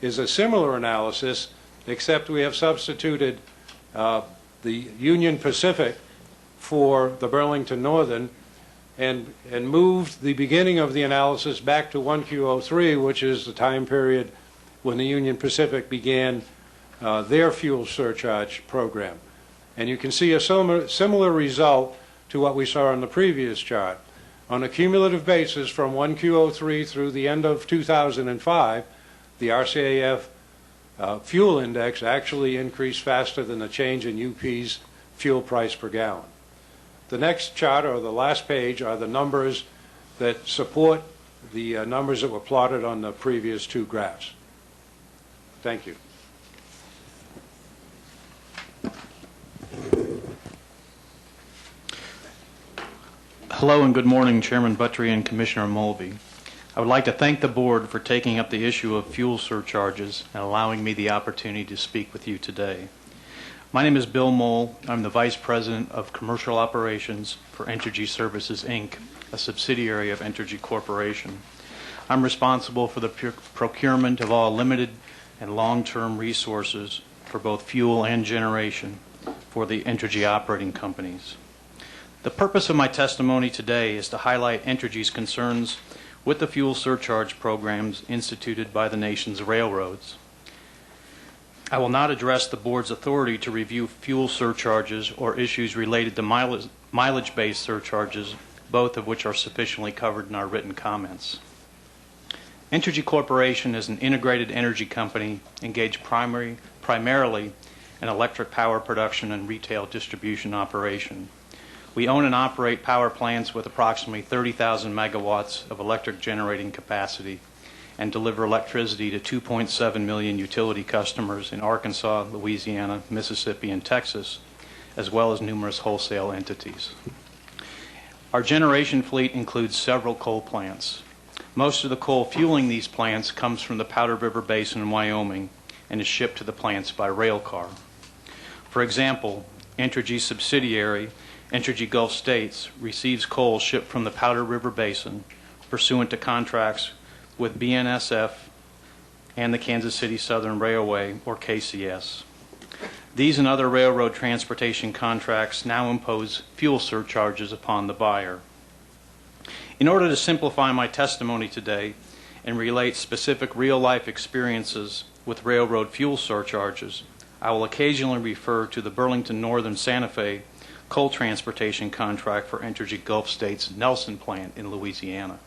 is a similar analysis, except we have substituted the Union Pacific for the Burlington Northern and moved the beginning of the analysis back to 1Q03, which is the time period when the Union Pacific began their fuel surcharge program. And you can see a similar result to what we saw on the previous chart. On a cumulative basis from 1Q03 through the end of 2005, the RCAF fuel index actually increased faster than the change in UP's fuel price per gallon. The next chart, or the last page, are the numbers that support the numbers that were plotted on the previous two graphs. Thank you. Hello and good morning, Chairman Buttry and Commissioner Mulvey. I would like to thank the board for taking up the issue of fuel surcharges and allowing me the opportunity to speak with you today. My name is Bill Mole. I'm the Vice President of Commercial Operations for Entergy Services, Inc., a subsidiary of Entergy Corporation. I'm responsible for the procurement of all limited and long-term resources for both fuel and generation for the Entergy operating companies. The purpose of my testimony today is to highlight Entergy's concerns with the fuel surcharge programs instituted by the nation's railroads. I will not address the board's authority to review fuel surcharges or issues related to mileage-based surcharges, both of which are sufficiently covered in our written comments. Entergy Corporation is an integrated energy company engaged primarily in electric power production and retail distribution operation. We own and operate power plants with approximately 30,000 megawatts of electric generating capacity and deliver electricity to 2.7 million utility customers in Arkansas, Louisiana, Mississippi, and Texas, as well as numerous wholesale entities. Our generation fleet includes several coal plants. Most of the coal fueling these plants comes from the Powder River Basin in Wyoming and is shipped to the plants by rail car. For example, Entergy's subsidiary, Entergy Gulf States, receives coal shipped from the Powder River Basin pursuant to contracts with BNSF and the Kansas City Southern Railway, or KCS. These and other railroad transportation contracts now impose fuel surcharges upon the buyer. In order to simplify my testimony today and relate specific real-life experiences with railroad fuel surcharges, I will occasionally refer to the Burlington Northern Santa Fe coal transportation contract for Entergy Gulf States' Nelson plant in Louisiana.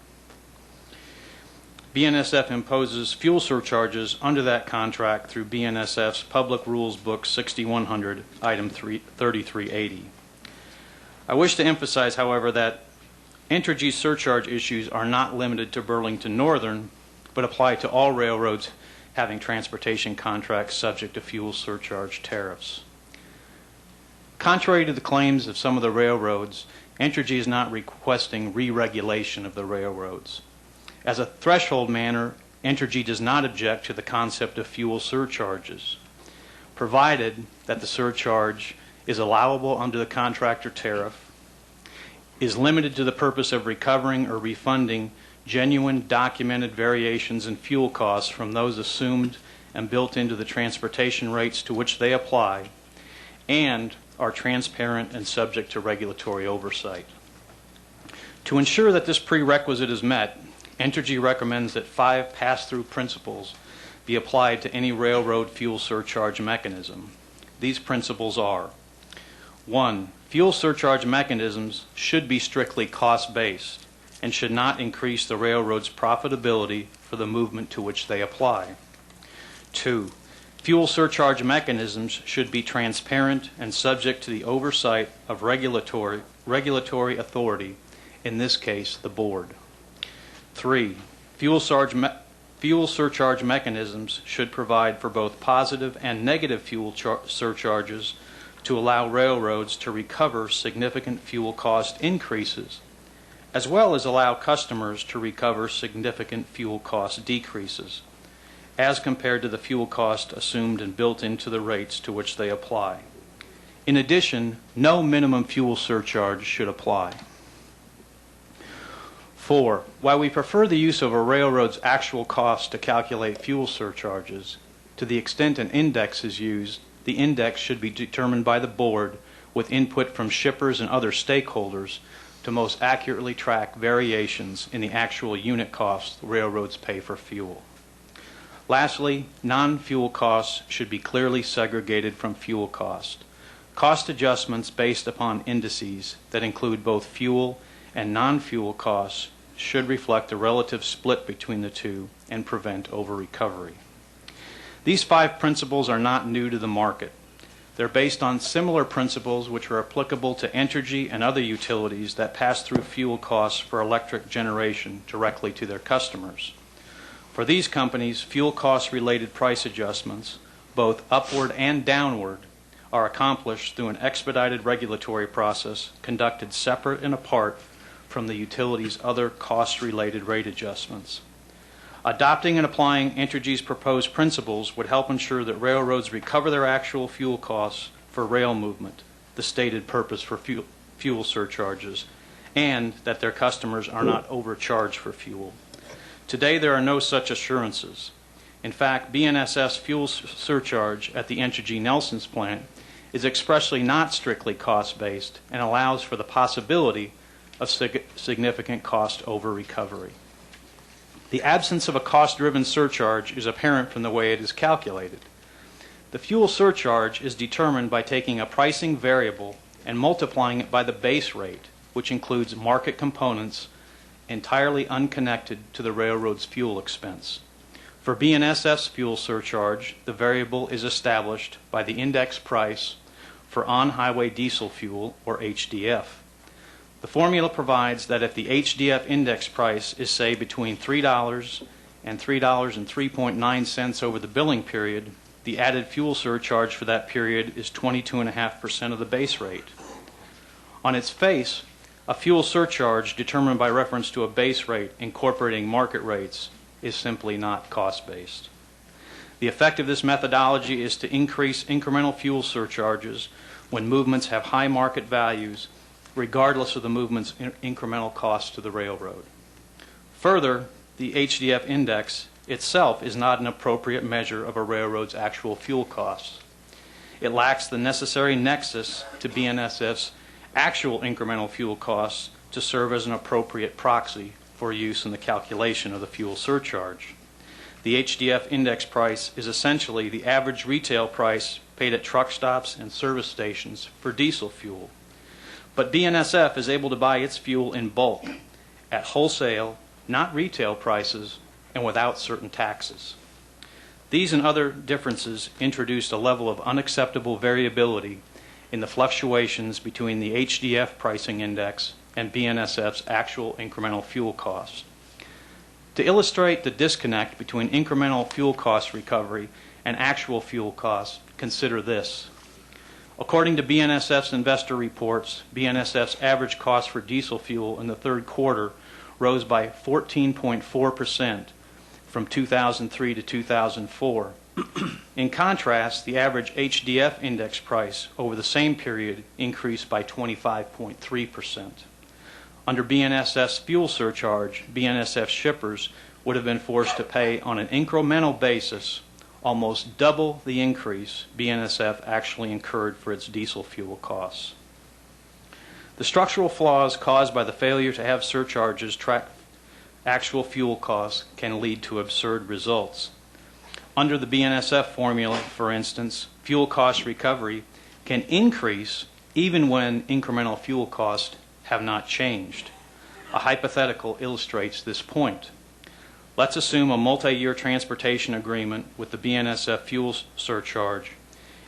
BNSF imposes fuel surcharges under that contract through BNSF's Public Rules Book 6100, Item 3380. I wish to emphasize, however, that Entergy surcharge issues are not limited to Burlington Northern, but apply to all railroads having transportation contracts subject to fuel surcharge tariffs. Contrary to the claims of some of the railroads, Entergy is not requesting re-regulation of the railroads. As a threshold matter, Entergy does not object to the concept of fuel surcharges, provided that the surcharge is allowable under the contractor tariff, is limited to the purpose of recovering or refunding genuine documented variations in fuel costs from those assumed and built into the transportation rates to which they apply, and are transparent and subject to regulatory oversight. To ensure that this prerequisite is met, Entergy recommends that 5 pass-through principles be applied to any railroad fuel surcharge mechanism. These principles are: 1. Fuel surcharge mechanisms should be strictly cost-based and should not increase the railroad's profitability for the movement to which they apply. 2. Fuel surcharge mechanisms should be transparent and subject to the oversight of regulatory authority, in this case, the board. 3. Fuel surcharge mechanisms should provide for both positive and negative fuel surcharges to allow railroads to recover significant fuel cost increases, as well as allow customers to recover significant fuel cost decreases, as compared to the fuel cost assumed and built into the rates to which they apply. In addition, no minimum fuel surcharge should apply. 4. While we prefer the use of a railroad's actual cost to calculate fuel surcharges, to the extent an index is used, the index should be determined by the board with input from shippers and other stakeholders to most accurately track variations in the actual unit costs railroads pay for fuel. Lastly, non-fuel costs should be clearly segregated from fuel cost. Cost adjustments based upon indices that include both fuel and non-fuel costs should reflect the relative split between the two and prevent over-recovery. These 5 principles are not new to the market. They're based on similar principles which are applicable to Entergy and other utilities that pass through fuel costs for electric generation directly to their customers. For these companies, fuel cost-related price adjustments, both upward and downward, are accomplished through an expedited regulatory process conducted separate and apart from the utility's other cost-related rate adjustments. Adopting and applying Entergy's proposed principles would help ensure that railroads recover their actual fuel costs for rail movement, the stated purpose for fuel surcharges, and that their customers are not overcharged for fuel. Today, there are no such assurances. In fact, BNSF's fuel surcharge at the Entergy Nelson's plant is expressly not strictly cost-based and allows for the possibility of significant cost over-recovery. The absence of a cost-driven surcharge is apparent from the way it is calculated. The fuel surcharge is determined by taking a pricing variable and multiplying it by the base rate, which includes market components entirely unconnected to the railroad's fuel expense. For BNSF's fuel surcharge, the variable is established by the index price for on-highway diesel fuel, or HDF. The formula provides that if the HDF index price is, say, between $3 and $3.09 over the billing period, the added fuel surcharge for that period is 22.5% of the base rate. On its face, a fuel surcharge determined by reference to a base rate incorporating market rates is simply not cost-based. The effect of this methodology is to increase incremental fuel surcharges when movements have high market values, regardless of the movement's incremental cost to the railroad. Further, the HDF index itself is not an appropriate measure of a railroad's actual fuel costs. It lacks the necessary nexus to BNSF's actual incremental fuel costs to serve as an appropriate proxy for use in the calculation of the fuel surcharge. The HDF index price is essentially the average retail price paid at truck stops and service stations for diesel fuel. But BNSF is able to buy its fuel in bulk at wholesale, not retail prices, and without certain taxes. These and other differences introduced a level of unacceptable variability in the fluctuations between the HDF pricing index and BNSF's actual incremental fuel costs. To illustrate the disconnect between incremental fuel cost recovery and actual fuel costs, consider this. According to BNSF's investor reports, BNSF's average cost for diesel fuel in the third quarter rose by 14.4% from 2003 to 2004. In contrast, the average HDF index price over the same period increased by 25.3%. Under BNSF's fuel surcharge, BNSF shippers would have been forced to pay on an incremental basis almost double the increase BNSF actually incurred for its diesel fuel costs. The structural flaws caused by the failure to have surcharges track actual fuel costs can lead to absurd results. Under the BNSF formula, for instance, fuel cost recovery can increase even when incremental fuel costs have not changed. A hypothetical illustrates this point. Let's assume a multi-year transportation agreement with the BNSF fuel surcharge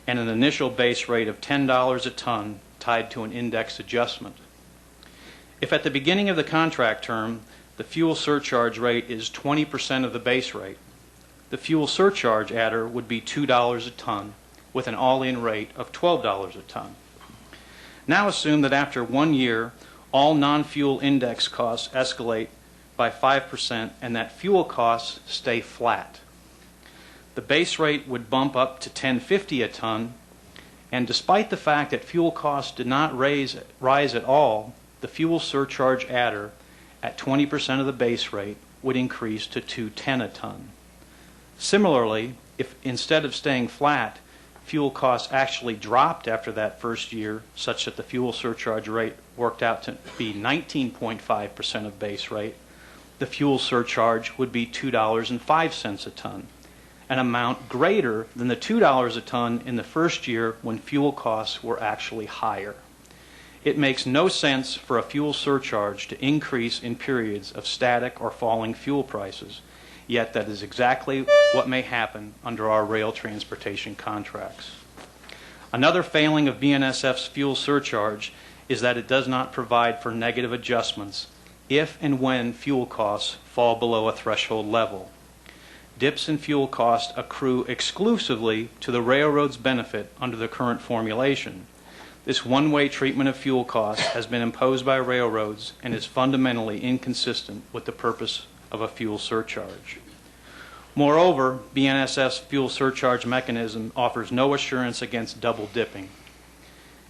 and an initial base rate of $10 a ton tied to an index adjustment. If at the beginning of the contract term the fuel surcharge rate is 20% of the base rate, the fuel surcharge adder would be $2 a ton with an all-in rate of $12 a ton. Now assume that after 1 year, all non-fuel index costs escalate by 5% and that fuel costs stay flat. The base rate would bump up to $10.50 a ton, and despite the fact that fuel costs did not rise at all, the fuel surcharge adder at 20% of the base rate would increase to $2.10 a ton. Similarly, if instead of staying flat, fuel costs actually dropped after that first year, such that the fuel surcharge rate worked out to be 19.5% of base rate, the fuel surcharge would be $2.05 a ton, an amount greater than the $2 a ton in the first year when fuel costs were actually higher. It makes no sense for a fuel surcharge to increase in periods of static or falling fuel prices, yet that is exactly what may happen under our rail transportation contracts. Another failing of BNSF's fuel surcharge is that it does not provide for negative adjustments if and when fuel costs fall below a threshold level. Dips in fuel costs accrue exclusively to the railroad's benefit under the current formulation. This one-way treatment of fuel costs has been imposed by railroads and is fundamentally inconsistent with the purpose of a fuel surcharge. Moreover, BNSF's fuel surcharge mechanism offers no assurance against double dipping.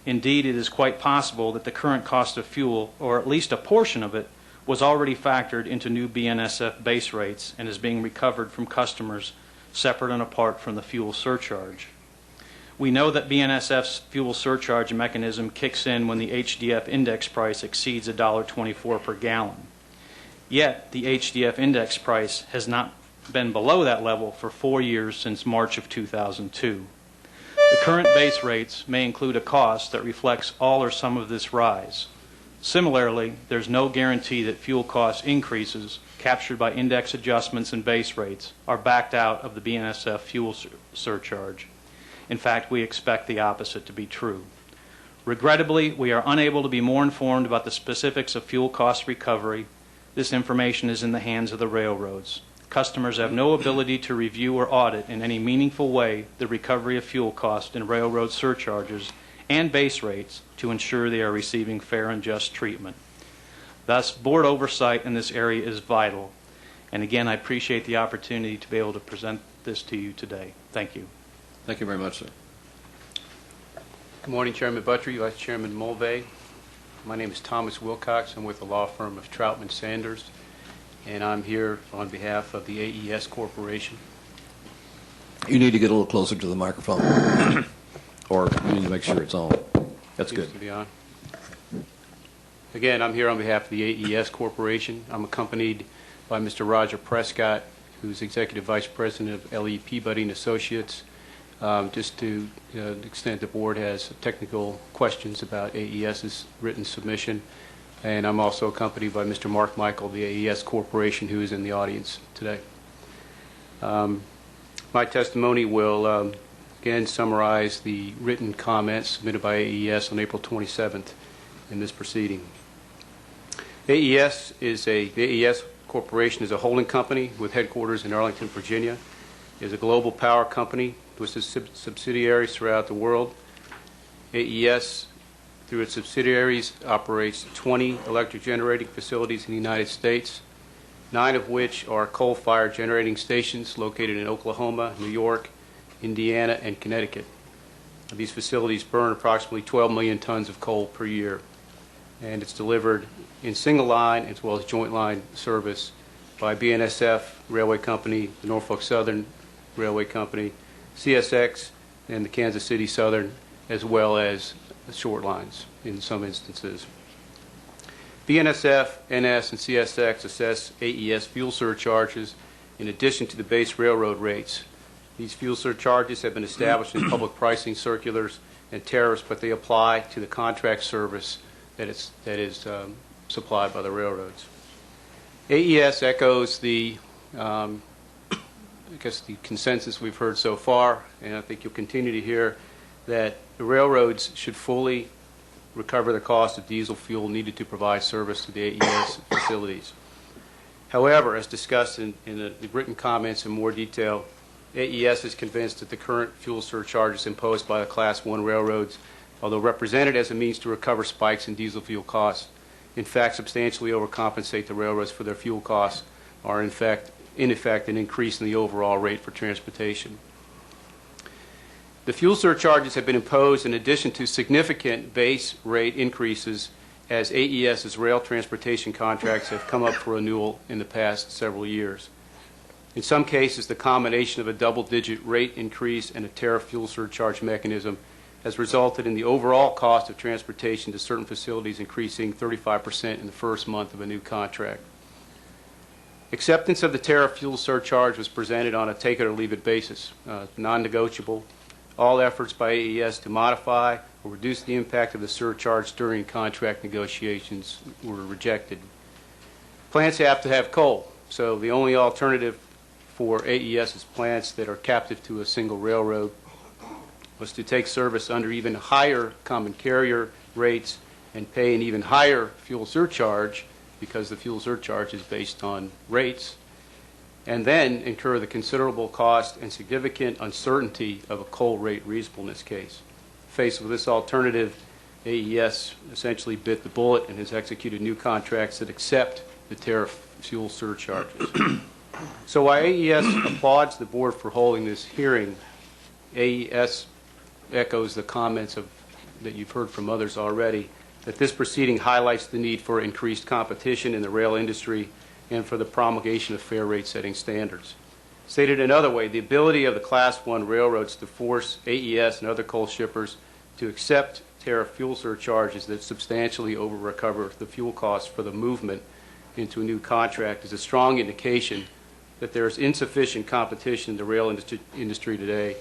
Indeed, it is quite possible that the current cost of fuel, or at least a portion of it, was already factored into new BNSF base rates and is being recovered from customers separate and apart from the fuel surcharge. We know that BNSF's fuel surcharge mechanism kicks in when the HDF index price exceeds $1.24 per gallon. Yet, the HDF index price has not been below that level for 4 years since March of 2002. The current base rates may include a cost that reflects all or some of this rise. Similarly, there's no guarantee that fuel cost increases captured by index adjustments and base rates are backed out of the BNSF fuel surcharge. In fact, we expect the opposite to be true. Regrettably, we are unable to be more informed about the specifics of fuel cost recovery. This information is in the hands of the railroads. Customers have no ability to review or audit in any meaningful way the recovery of fuel cost in railroad surcharges and base rates to ensure they are receiving fair and just treatment. Thus, board oversight in this area is vital. And again, I appreciate the opportunity to be able to present this to you today. Thank you. Thank you very much, sir. Good morning, Chairman Buttry, Vice Chairman Mulvey. My name is Thomas Wilcox. I'm with the law firm of Troutman Sanders, and I'm here on behalf of the AES Corporation. You need to get a little closer to the microphone, or you need to make sure it's on. That's Seems good. to be on. Again, I'm here on behalf of the AES Corporation. I'm accompanied by Mr. Roger Prescott, who's Executive Vice President of L.E. Peabody and Associates. Just to the extent the board has technical questions about AES's written submission. And I'm also accompanied by Mr. Mark Michael, the AES Corporation, who is in the audience today. My testimony will again summarize the written comments submitted by AES on April 27th in this proceeding. The AES Corporation is a holding company with headquarters in Arlington, Virginia. It is a global power company with subsidiaries throughout the world. AES, through its subsidiaries, operates 20 electric generating facilities in the United States, 9 of which are coal-fired generating stations located in Oklahoma, New York, Indiana, and Connecticut. These facilities burn approximately 12 million tons of coal per year, and it's delivered in single line as well as joint line service by BNSF Railway Company, the Norfolk Southern Railway Company, CSX, and the Kansas City Southern, as well as short lines in some instances. BNSF, NS, and CSX assess AES fuel surcharges in addition to the base railroad rates. These fuel surcharges have been established in public pricing circulars and tariffs, but they apply to the contract service that is supplied by the railroads. AES echoes the consensus we've heard so far, and I think you'll continue to hear that the railroads should fully recover the cost of diesel fuel needed to provide service to the AES facilities. However, as discussed in the written comments in more detail, AES is convinced that the current fuel surcharges imposed by the Class 1 railroads, although represented as a means to recover spikes in diesel fuel costs, in fact substantially overcompensate the railroads for their fuel costs, are in effect an increase in the overall rate for transportation. The fuel surcharges have been imposed in addition to significant base rate increases as AES's rail transportation contracts have come up for renewal in the past several years. In some cases, the combination of a double-digit rate increase and a tariff fuel surcharge mechanism has resulted in the overall cost of transportation to certain facilities increasing 35% in the first month of a new contract. Acceptance of the tariff fuel surcharge was presented on a take-it-or-leave-it basis, non-negotiable. All efforts by AES to modify or reduce the impact of the surcharge during contract negotiations were rejected. Plants have to have coal, so the only alternative for AES's plants that are captive to a single railroad was to take service under even higher common carrier rates and pay an even higher fuel surcharge, because the fuel surcharge is based on rates, and then incur the considerable cost and significant uncertainty of a coal rate reasonableness case. Faced with this alternative, AES essentially bit the bullet and has executed new contracts that accept the tariff fuel surcharges. So while AES applauds the board for holding this hearing, AES echoes the comments that you've heard from others already, that this proceeding highlights the need for increased competition in the rail industry and for the promulgation of fair rate setting standards. Stated another way, the ability of the Class 1 railroads to force AES and other coal shippers to accept tariff fuel surcharges that substantially over-recover the fuel costs for the movement into a new contract is a strong indication that there is insufficient competition in the rail industry today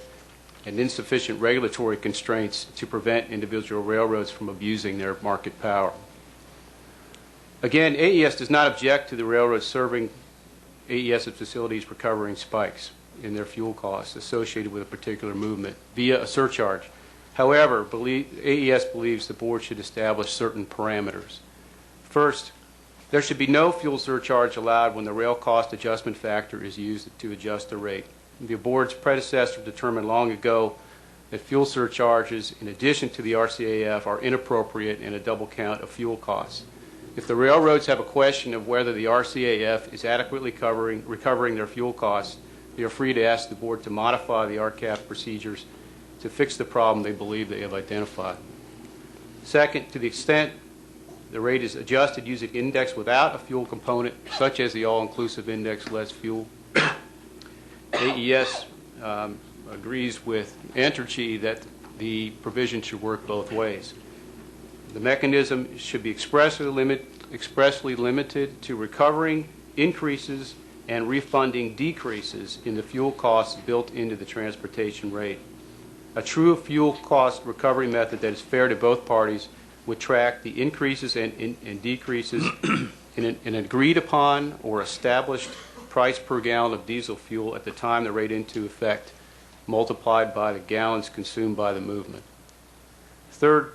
and insufficient regulatory constraints to prevent individual railroads from abusing their market power. Again, AES does not object to the railroads serving AES facilities recovering spikes in their fuel costs associated with a particular movement via a surcharge. However, AES believes the board should establish certain parameters. First, there should be no fuel surcharge allowed when the rail cost adjustment factor is used to adjust the rate. The board's predecessor determined long ago that fuel surcharges, in addition to the RCAF, are inappropriate in a double count of fuel costs. If the railroads have a question of whether the RCAF is adequately recovering their fuel costs, they are free to ask the board to modify the RCAF procedures to fix the problem they believe they have identified. Second, to the extent the rate is adjusted using index without a fuel component, such as the all-inclusive index less fuel, AES agrees with Entergy that the provision should work both ways. The mechanism should be expressly limited to recovering increases and refunding decreases in the fuel costs built into the transportation rate. A true fuel cost recovery method that is fair to both parties would track the increases and decreases in an agreed upon or established price per gallon of diesel fuel at the time the rate into effect multiplied by the gallons consumed by the movement. Third,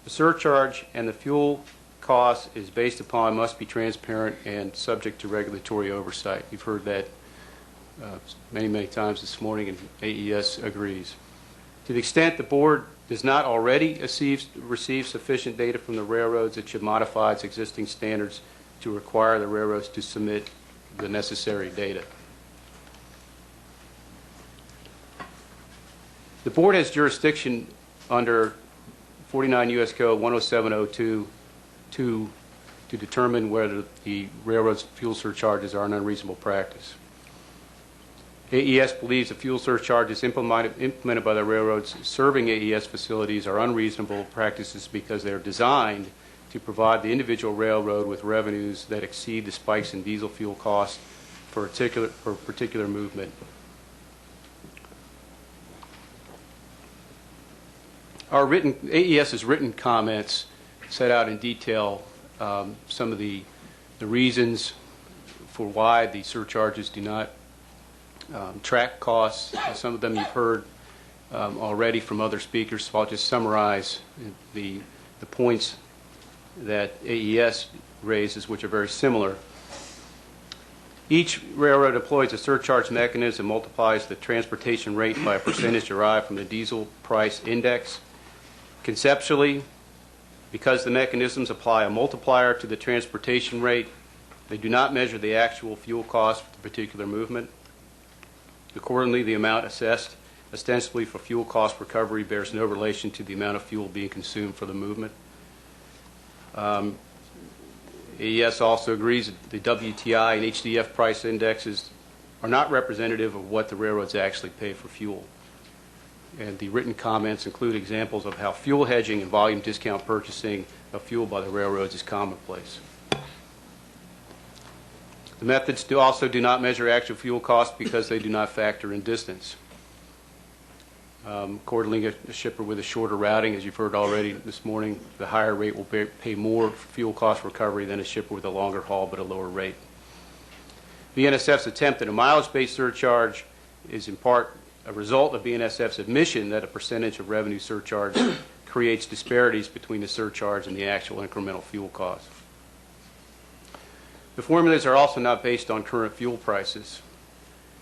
the surcharge and the fuel cost is based upon, must be transparent and subject to regulatory oversight. You've heard that many times this morning, and AES agrees. To the extent the board does not already receive sufficient data from the railroads, it should modify its existing standards to require the railroads to submit the necessary data. The board has jurisdiction under 49 U.S. Code 10702 to determine whether the railroad's fuel surcharges are an unreasonable practice. AES believes the fuel surcharges implemented by the railroads serving AES facilities are unreasonable practices because they are designed to provide the individual railroad with revenues that exceed the spikes in diesel fuel costs for a particular movement. AES's written comments set out in detail some of the reasons for why the surcharges do not track costs. Some of them you've heard already from other speakers, so I'll just summarize the points that AES raises, which are very similar. Each railroad employs a surcharge mechanism that multiplies the transportation rate by a percentage derived from the diesel price index. Conceptually, because the mechanisms apply a multiplier to the transportation rate, they do not measure the actual fuel cost for the particular movement. Accordingly, the amount assessed ostensibly for fuel cost recovery bears no relation to the amount of fuel being consumed for the movement. AES also agrees that the WTI and HDF price indexes are not representative of what the railroads actually pay for fuel. And the written comments include examples of how fuel hedging and volume discount purchasing of fuel by the railroads is commonplace. The methods also do not measure actual fuel costs because they do not factor in distance. Accordingly, a shipper with a shorter routing, as you've heard already this morning, the higher rate will pay more for fuel cost recovery than a shipper with a longer haul but a lower rate. BNSF's attempt at a mileage-based surcharge is in part a result of BNSF's admission that a percentage of revenue surcharge creates disparities between the surcharge and the actual incremental fuel cost. The formulas are also not based on current fuel prices.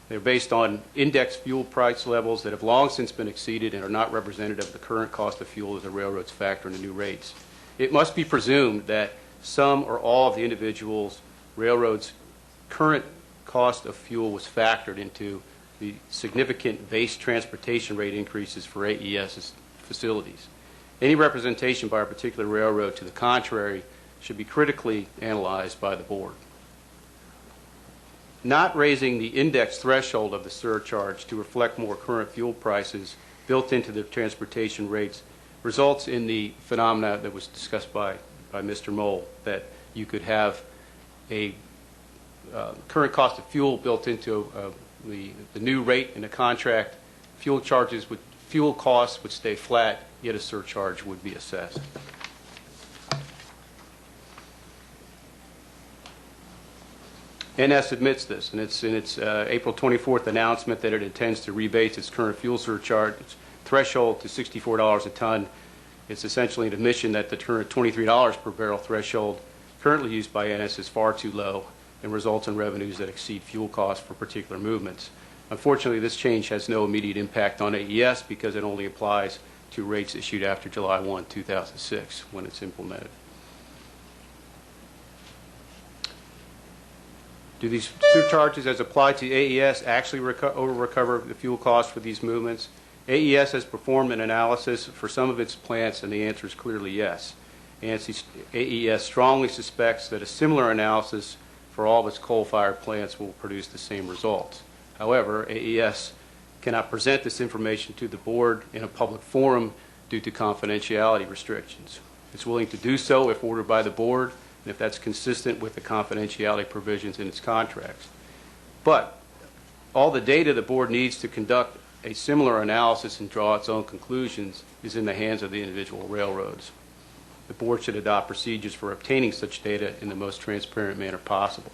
They're based on index fuel price levels that have long since been exceeded and are not representative of the current cost of fuel as the railroads factor into new rates. It must be presumed that some or all of the individuals' railroads' current cost of fuel was factored into the significant base transportation rate increases for AES's facilities. Any representation by a particular railroad to the contrary should be critically analyzed by the board. Not raising the index threshold of the surcharge to reflect more current fuel prices built into the transportation rates results in the phenomena that was discussed by Mr. Mole, that you could have a current cost of fuel built into the new rate in a contract. Fuel costs would stay flat, yet a surcharge would be assessed. NS admits this, and it's in its April 24th announcement that it intends to rebase its current fuel surcharge threshold to $64 a ton. It's essentially an admission that the current $23 per barrel threshold currently used by NS is far too low and results in revenues that exceed fuel costs for particular movements. Unfortunately, this change has no immediate impact on AES because it only applies to rates issued after July 1, 2006, when it's implemented. Do these surcharges as applied to AES actually over-recover the fuel costs for these movements? AES has performed an analysis for some of its plants, and the answer is clearly yes. AES strongly suspects that a similar analysis for all of its coal-fired plants will produce the same results. However, AES cannot present this information to the board in a public forum due to confidentiality restrictions. It's willing to do so if ordered by the board, and if that's consistent with the confidentiality provisions in its contracts. But all the data the board needs to conduct a similar analysis and draw its own conclusions is in the hands of the individual railroads. The board should adopt procedures for obtaining such data in the most transparent manner possible.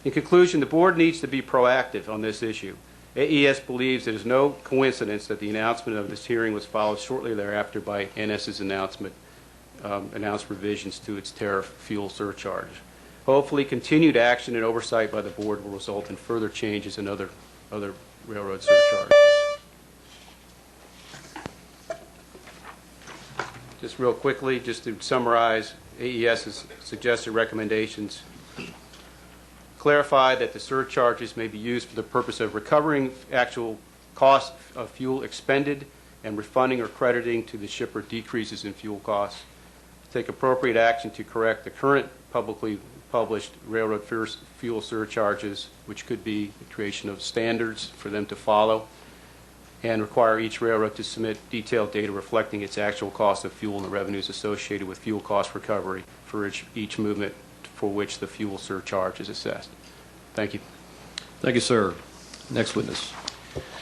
In conclusion, the board needs to be proactive on this issue. AES believes it is no coincidence that the announcement of this hearing was followed shortly thereafter by NS's announced revisions to its tariff fuel surcharge. Hopefully, continued action and oversight by the board will result in further changes in other railroad surcharges. Just real quickly, just to summarize, AES's suggested recommendations clarify that the surcharges may be used for the purpose of recovering actual cost of fuel expended and refunding or crediting to the shipper decreases in fuel costs. Take appropriate action to correct the current publicly published railroad fuel surcharges, which could be the creation of standards for them to follow, and require each railroad to submit detailed data reflecting its actual cost of fuel and the revenues associated with fuel cost recovery for each movement for which the fuel surcharge is assessed. Thank you. Thank you, sir. Next witness.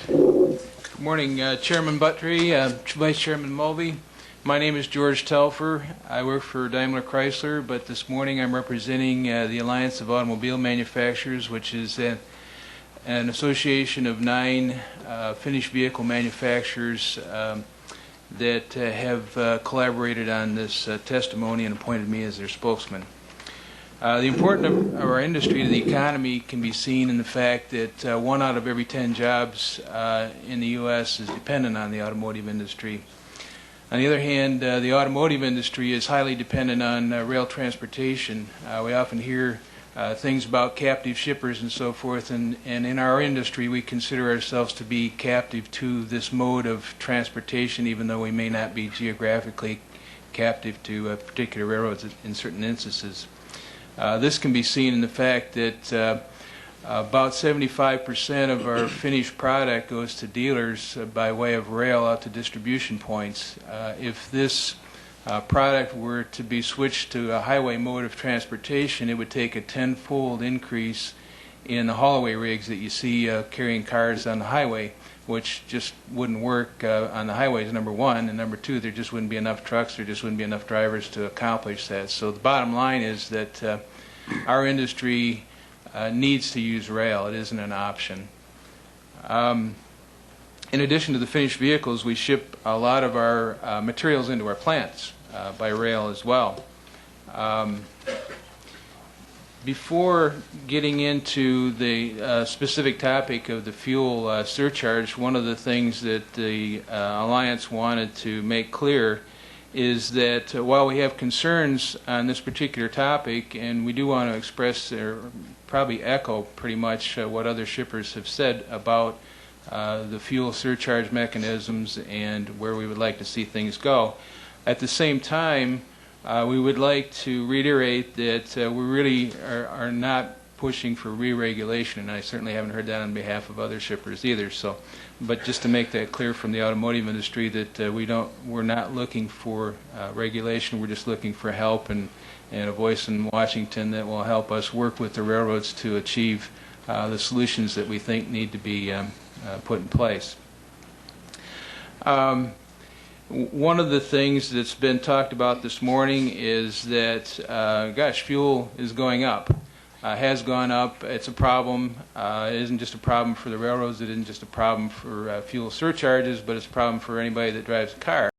Good morning, Chairman Buttry, Vice Chairman Mulvey. My name is George Telfer. I work for Daimler Chrysler, but this morning I'm representing the Alliance of Automobile Manufacturers, which is an association of 9 finished vehicle manufacturers that have collaborated on this testimony and appointed me as their spokesman. The importance of our industry to the economy can be seen in the fact that 1 out of every 10 jobs in the U.S. is dependent on the automotive industry. On the other hand, the automotive industry is highly dependent on rail transportation. We often hear things about captive shippers and so forth, and in our industry we consider ourselves to be captive to this mode of transportation, even though we may not be geographically captive to particular railroads in certain instances. This can be seen in the fact that about 75% of our finished product goes to dealers by way of rail out to distribution points. If this product were to be switched to a highway mode of transportation, it would take a 10-fold increase in the haulaway rigs that you see carrying cars on the highway, which just wouldn't work on the highways, number one, and number two, there just wouldn't be enough trucks, there just wouldn't be enough drivers to accomplish that. So the bottom line is that our industry needs to use rail. It isn't an option. In addition to the finished vehicles, we ship a lot of our materials into our plants by rail as well. Before getting into the specific topic of the fuel surcharge, one of the things that the Alliance wanted to make clear is that while we have concerns on this particular topic, and we do want to express or probably echo pretty much what other shippers have said about the fuel surcharge mechanisms and where we would like to see things go, at the same time we would like to reiterate that we really are not pushing for re-regulation, and I certainly haven't heard that on behalf of other shippers either. So, but just to make that clear from the automotive industry that we're not looking for regulation. We're just looking for help and a voice in Washington that will help us work with the railroads to achieve the solutions that we think need to be put in place. One of the things that's been talked about this morning is that, gosh, fuel is going up. Has gone up. It's a problem. It isn't just a problem for the railroads. It isn't just a problem for fuel surcharges, but it's a problem for anybody that drives a car.